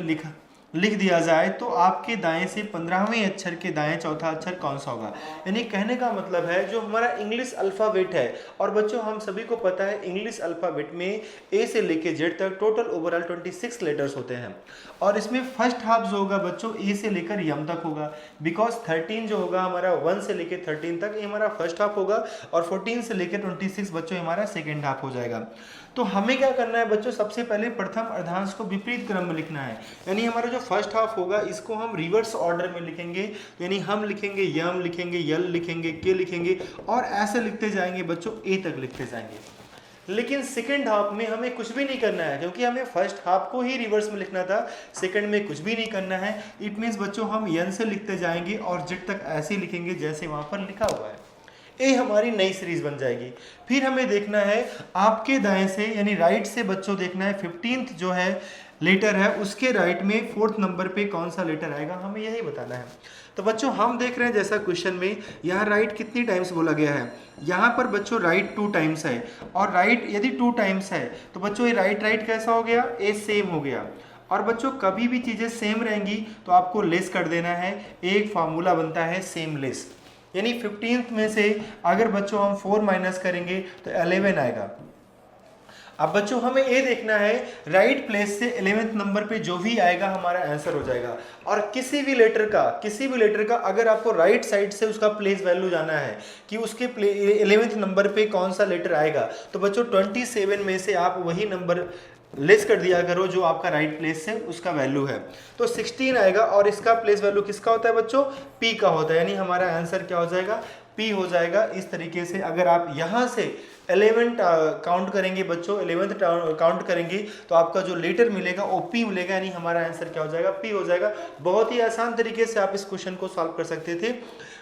Speaker 3: लिख दिया जाए तो आपके दाएं से 15वें अक्षर के दाएं चौथा अक्षर कौन सा होगा। यानी कहने का मतलब है जो हमारा इंग्लिश अल्फ़ाबेट है, और बच्चों हम सभी को पता है इंग्लिश अल्फ़ाबेट में ए से लेके जेड तक टोटल ओवरऑल 26 लेटर्स होते हैं, और इसमें फर्स्ट हाफ जो होगा बच्चों ए से लेकर यम तक होगा। बिकॉज 13 जो होगा हमारा 1 से लेकर 13 तक ये हमारा फर्स्ट हाफ होगा, और 14 से लेकर 26 बच्चों हमारा सेकेंड हाफ हो जाएगा। तो हमें क्या करना है बच्चों, सबसे पहले प्रथम अर्धांश को विपरीत क्रम में लिखना है। यानी हमारा जो फर्स्ट हाफ होगा इसको हम रिवर्स ऑर्डर में लिखेंगे। यानी हम लिखेंगे यम, लिखेंगे यल, लिखेंगे के, लिखेंगे और ऐसे लिखते जाएंगे बच्चों, ए तक लिखते जाएंगे। लेकिन सेकंड हाफ में हमें कुछ भी नहीं करना है, क्योंकि हमें फर्स्ट हाफ को ही रिवर्स में लिखना था, सेकंड में कुछ भी नहीं करना है। इट मीन्स बच्चों हम यन से लिखते जाएंगे और जेड तक ऐसे लिखेंगे जैसे वहाँ पर लिखा हुआ है। ये हमारी नई सीरीज बन जाएगी। फिर हमें देखना है आपके दाएं से यानी राइट से बच्चों देखना है 15th जो है लेटर है उसके राइट में 4th नंबर पे कौन सा लेटर आएगा, हमें यही बताना है। तो बच्चों हम देख रहे हैं जैसा क्वेश्चन में यहाँ राइट कितनी टाइम्स बोला गया है, यहाँ पर बच्चों राइट 2 टाइम्स है, और राइट यदि 2 टाइम्स है तो बच्चों ये राइट कैसा हो गया, ए सेम हो गया। और बच्चों कभी भी चीज़ें सेम रहेंगी तो आपको लेस कर देना है, एक फार्मूला बनता है सेम लेस। यानी 15th में से अगर बच्चों हम 4 माइनस करेंगे तो 11 आएगा। अब बच्चों हमें ये देखना है राइट प्लेस से 11th नंबर पे जो भी आएगा हमारा आंसर हो जाएगा। और किसी भी लेटर का अगर आपको राइट साइड से उसका प्लेस वैल्यू जाना है कि उसके 11th नंबर पे कौन सा लेटर आएगा, तो बच्चों 27 में से आप वही नंबर लेस कर दिया करो जो आपका राइट प्लेस से उसका वैल्यू है। तो 16 आएगा, और इसका प्लेस वैल्यू किसका होता है बच्चों, पी का होता है। यानी हमारा आंसर क्या हो जाएगा, पी हो जाएगा। इस तरीके से अगर आप यहाँ से 11 काउंट करेंगे बच्चों, 11th काउंट करेंगे तो आपका जो लेटर मिलेगा वो पी मिलेगा, यानी हमारा आंसर क्या हो जाएगा, पी हो जाएगा। बहुत ही आसान तरीके से आप इस क्वेश्चन को सॉल्व कर सकते थे।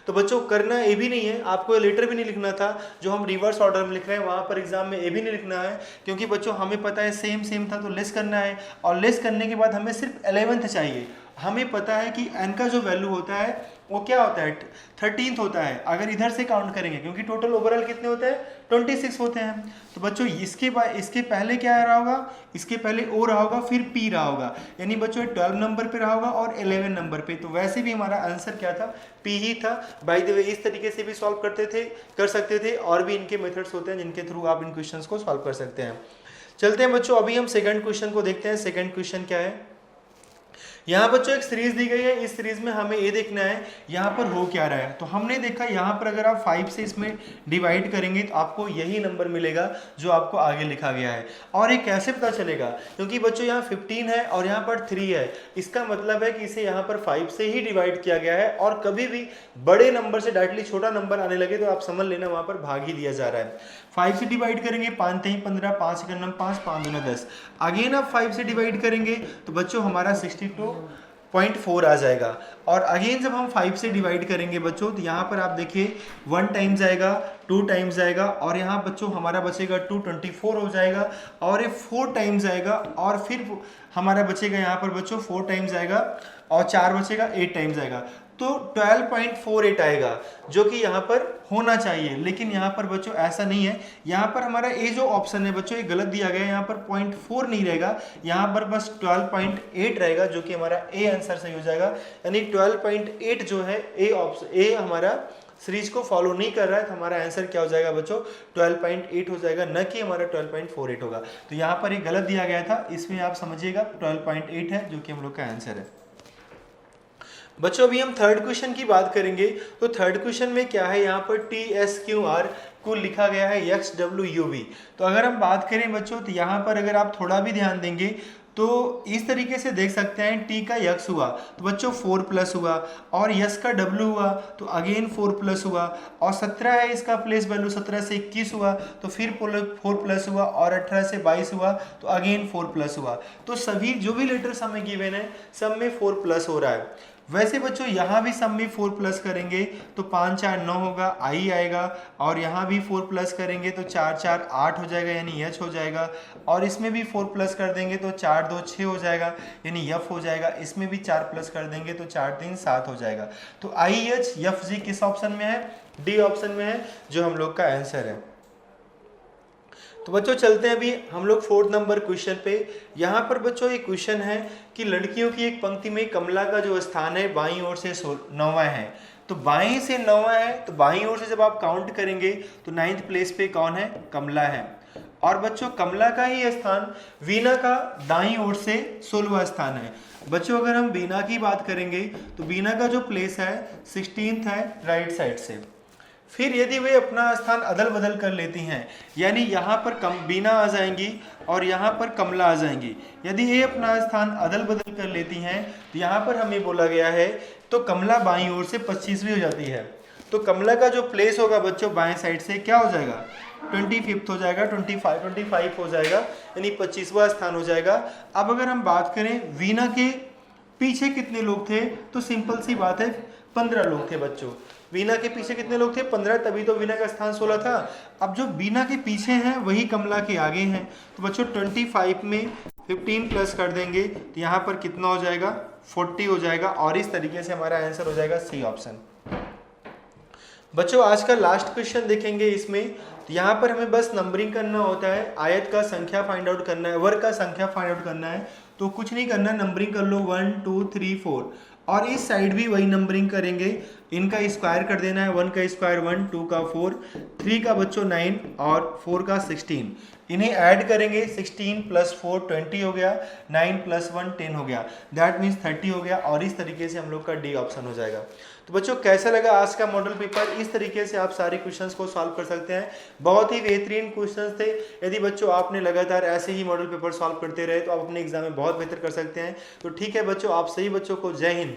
Speaker 3: तो बच्चों करना ये भी नहीं है, आपको लेटर भी नहीं लिखना था जो हम रिवर्स ऑर्डर में लिख रहे हैं, वहाँ पर एग्जाम में ये भी नहीं लिखना है, क्योंकि बच्चों हमें पता है सेम था तो लेस करना है, और लेस करने के बाद हमें सिर्फ 11th चाहिए। हमें पता है कि एन का जो वैल्यू होता है वो क्या होता है, 13th होता है अगर इधर से काउंट करेंगे, क्योंकि टोटल ओवरऑल कितने होते हैं, 26 होते हैं। तो बच्चों इसके पहले क्या रहा होगा, इसके पहले ओ रहा होगा, फिर पी रहा होगा, यानी बच्चों 12 नंबर पे रहा होगा और 11 नंबर पे। तो वैसे भी हमारा आंसर क्या था, पी ही था। बाय द वे इस तरीके से भी सॉल्व कर सकते थे, और भी इनके मेथड्स होते हैं जिनके थ्रू आप इन क्वेश्चंस को सॉल्व कर सकते हैं। चलते हैं बच्चों, अभी हम सेकंड क्वेश्चन को देखते हैं। सेकंड क्वेश्चन क्या है, यहाँ बच्चों एक सीरीज दी गई है, इस सीरीज में हमें ये देखना है यहाँ पर हो क्या रहा है। तो हमने देखा यहाँ पर अगर आप 5 से इसमें डिवाइड करेंगे तो आपको यही नंबर मिलेगा जो आपको आगे लिखा गया है। और ये कैसे पता चलेगा, क्योंकि बच्चों यहाँ 15 है और यहाँ पर 3 है, इसका मतलब है कि इसे यहाँ पर 5 से ही डिवाइड किया गया है। और कभी भी बड़े नंबर से डायरेक्टली छोटा नंबर आने लगे तो आप समझ लेना वहाँ पर भाग ही दिया जा रहा है। 5 से डिवाइड करेंगे, 5 3 15, 5 1 9 5, 5 2 10। अगेन आप 5 से डिवाइड करेंगे तो बच्चों हमारा 62.4 आ जाएगा। और अगेन जब हम 5 से डिवाइड करेंगे बच्चों तो यहाँ पर आप देखिए 1 टाइम्स आएगा, 2 टाइम्स आएगा, और यहाँ बच्चों हमारा बचेगा 224 हो जाएगा, और ये 4 टाइम्स आएगा, और फिर हमारा बचेगा यहाँ पर बच्चों 4 टाइम्स आएगा, और 4 बचेगा 8 टाइम्स आएगा, तो 12.48 आएगा, जो कि यहाँ पर होना चाहिए। लेकिन यहाँ पर बच्चों ऐसा नहीं है, यहाँ पर हमारा ए जो ऑप्शन है बच्चों ये गलत दिया गया है, यहाँ पर 0.4 नहीं रहेगा, यहाँ पर बस 12.8 रहेगा, जो कि हमारा ए आंसर सही हो जाएगा। यानी 12.8 जो है ए ऑप्शन, ए हमारा सीरीज को फॉलो नहीं कर रहा है, तो हमारा आंसर क्या हो जाएगा बच्चों 12.8 हो जाएगा, न कि हमारा 12.48 होगा। तो यहाँ पर ये गलत दिया गया था, इसमें आप समझिएगा 12.8 है जो कि हम लोग का आंसर है। बच्चों अभी हम थर्ड क्वेश्चन की बात करेंगे। तो थर्ड क्वेश्चन में क्या है, यहाँ पर TSQR को लिखा गया है XWUV। तो अगर हम बात करें बच्चों तो यहाँ पर अगर आप थोड़ा भी ध्यान देंगे तो इस तरीके से देख सकते हैं, T का X हुआ तो बच्चों 4 प्लस हुआ, और यस का W हुआ तो अगेन 4 प्लस हुआ, और 17 है इसका प्लेस वैल्यू, 17 से 21 हुआ तो फिर 4 प्लस हुआ, और 18 से 22 हुआ तो अगेन 4 प्लस हुआ। तो सभी जो भी लेटर्स हमें गिवन है सब में 4 प्लस हो रहा है। वैसे बच्चों यहाँ भी सब में 4 प्लस करेंगे तो 5 4 9 होगा, आई आएगा, और यहाँ भी 4 प्लस करेंगे तो 4 4 8 हो जाएगा यानी एच हो जाएगा, और इसमें भी 4 प्लस कर देंगे तो 4 2 6 हो जाएगा यानी एफ हो जाएगा, इसमें भी 4 प्लस कर देंगे तो 4 3 7 हो जाएगा। तो आई एच एफ जी किस ऑप्शन में है? डी ऑप्शन में है, जो हम लोग का आंसर है। तो बच्चों चलते हैं अभी हम लोग 4th नंबर क्वेश्चन पे। यहाँ पर बच्चों एक क्वेश्चन है कि लड़कियों की एक पंक्ति में कमला का जो स्थान है बाईं ओर से 9वां है। तो बाईं से 9वां है तो बाईं ओर से जब आप काउंट करेंगे तो 9th प्लेस पे कौन है? कमला है। और बच्चों कमला का ही स्थान वीना का दाईं ओर से 16वां स्थान है। बच्चों अगर हम वीना की बात करेंगे तो वीना का जो प्लेस है 16th है राइट साइड से। फिर यदि वे अपना स्थान अदल बदल कर लेती हैं, यानी यहाँ पर बीना आ जाएंगी और यहाँ पर कमला आ जाएंगी, यदि ये अपना स्थान अदल बदल कर लेती हैं तो यहाँ पर हमें बोला गया है तो कमला बाईं ओर से 25वीं हो जाती है। तो कमला का जो प्लेस होगा बच्चों बाएं साइड से क्या हो जाएगा? 25th हो जाएगा, 25 हो जाएगा यानी 25वां स्थान हो जाएगा। अब अगर हम बात करें वीना के पीछे कितने लोग थे तो सिंपल सी बात है 15 लोग थे बच्चों। वीना के पीछे कितने लोग थे? 15, तभी तो वीना का स्थान 16 था। अब जो वीना के पीछे हैं वही कमला के आगे हैं, तो बच्चों 25 में 15 प्लस कर देंगे तो यहाँ पर कितना हो जाएगा? 40 हो जाएगा, और इस तरीके से हमारा आंसर हो जाएगा सी ऑप्शन। बच्चों आज का लास्ट क्वेश्चन देखेंगे इसमें, तो यहाँ पर हमें बस नंबरिंग करना होता है, आयत का संख्या फाइंड आउट करना है, वर्ग का संख्या फाइंड आउट करना है। तो कुछ नहीं करना, नंबरिंग कर लो 1 2 3 4, और इस साइड भी वही नंबरिंग करेंगे, इनका स्क्वायर कर देना है, 1 का स्क्वायर 1, 2 का 4, 3 का बच्चों 9 और 4 का 16। इन्हें ऐड करेंगे, 16 प्लस 4 20 हो गया, 9 प्लस 1 10 हो गया, दैट मीन्स 30 हो गया, और इस तरीके से हम लोग का डी ऑप्शन हो जाएगा। तो बच्चों कैसा लगा आज का मॉडल पेपर? इस तरीके से आप सारे क्वेश्चंस को सॉल्व कर सकते हैं। बहुत ही बेहतरीन क्वेश्चंस थे। यदि बच्चों आपने लगातार ऐसे ही मॉडल पेपर सॉल्व करते रहे तो आप अपने एग्जाम में बहुत बेहतर कर सकते हैं। तो ठीक है बच्चों, आप सभी बच्चों को जय हिंद।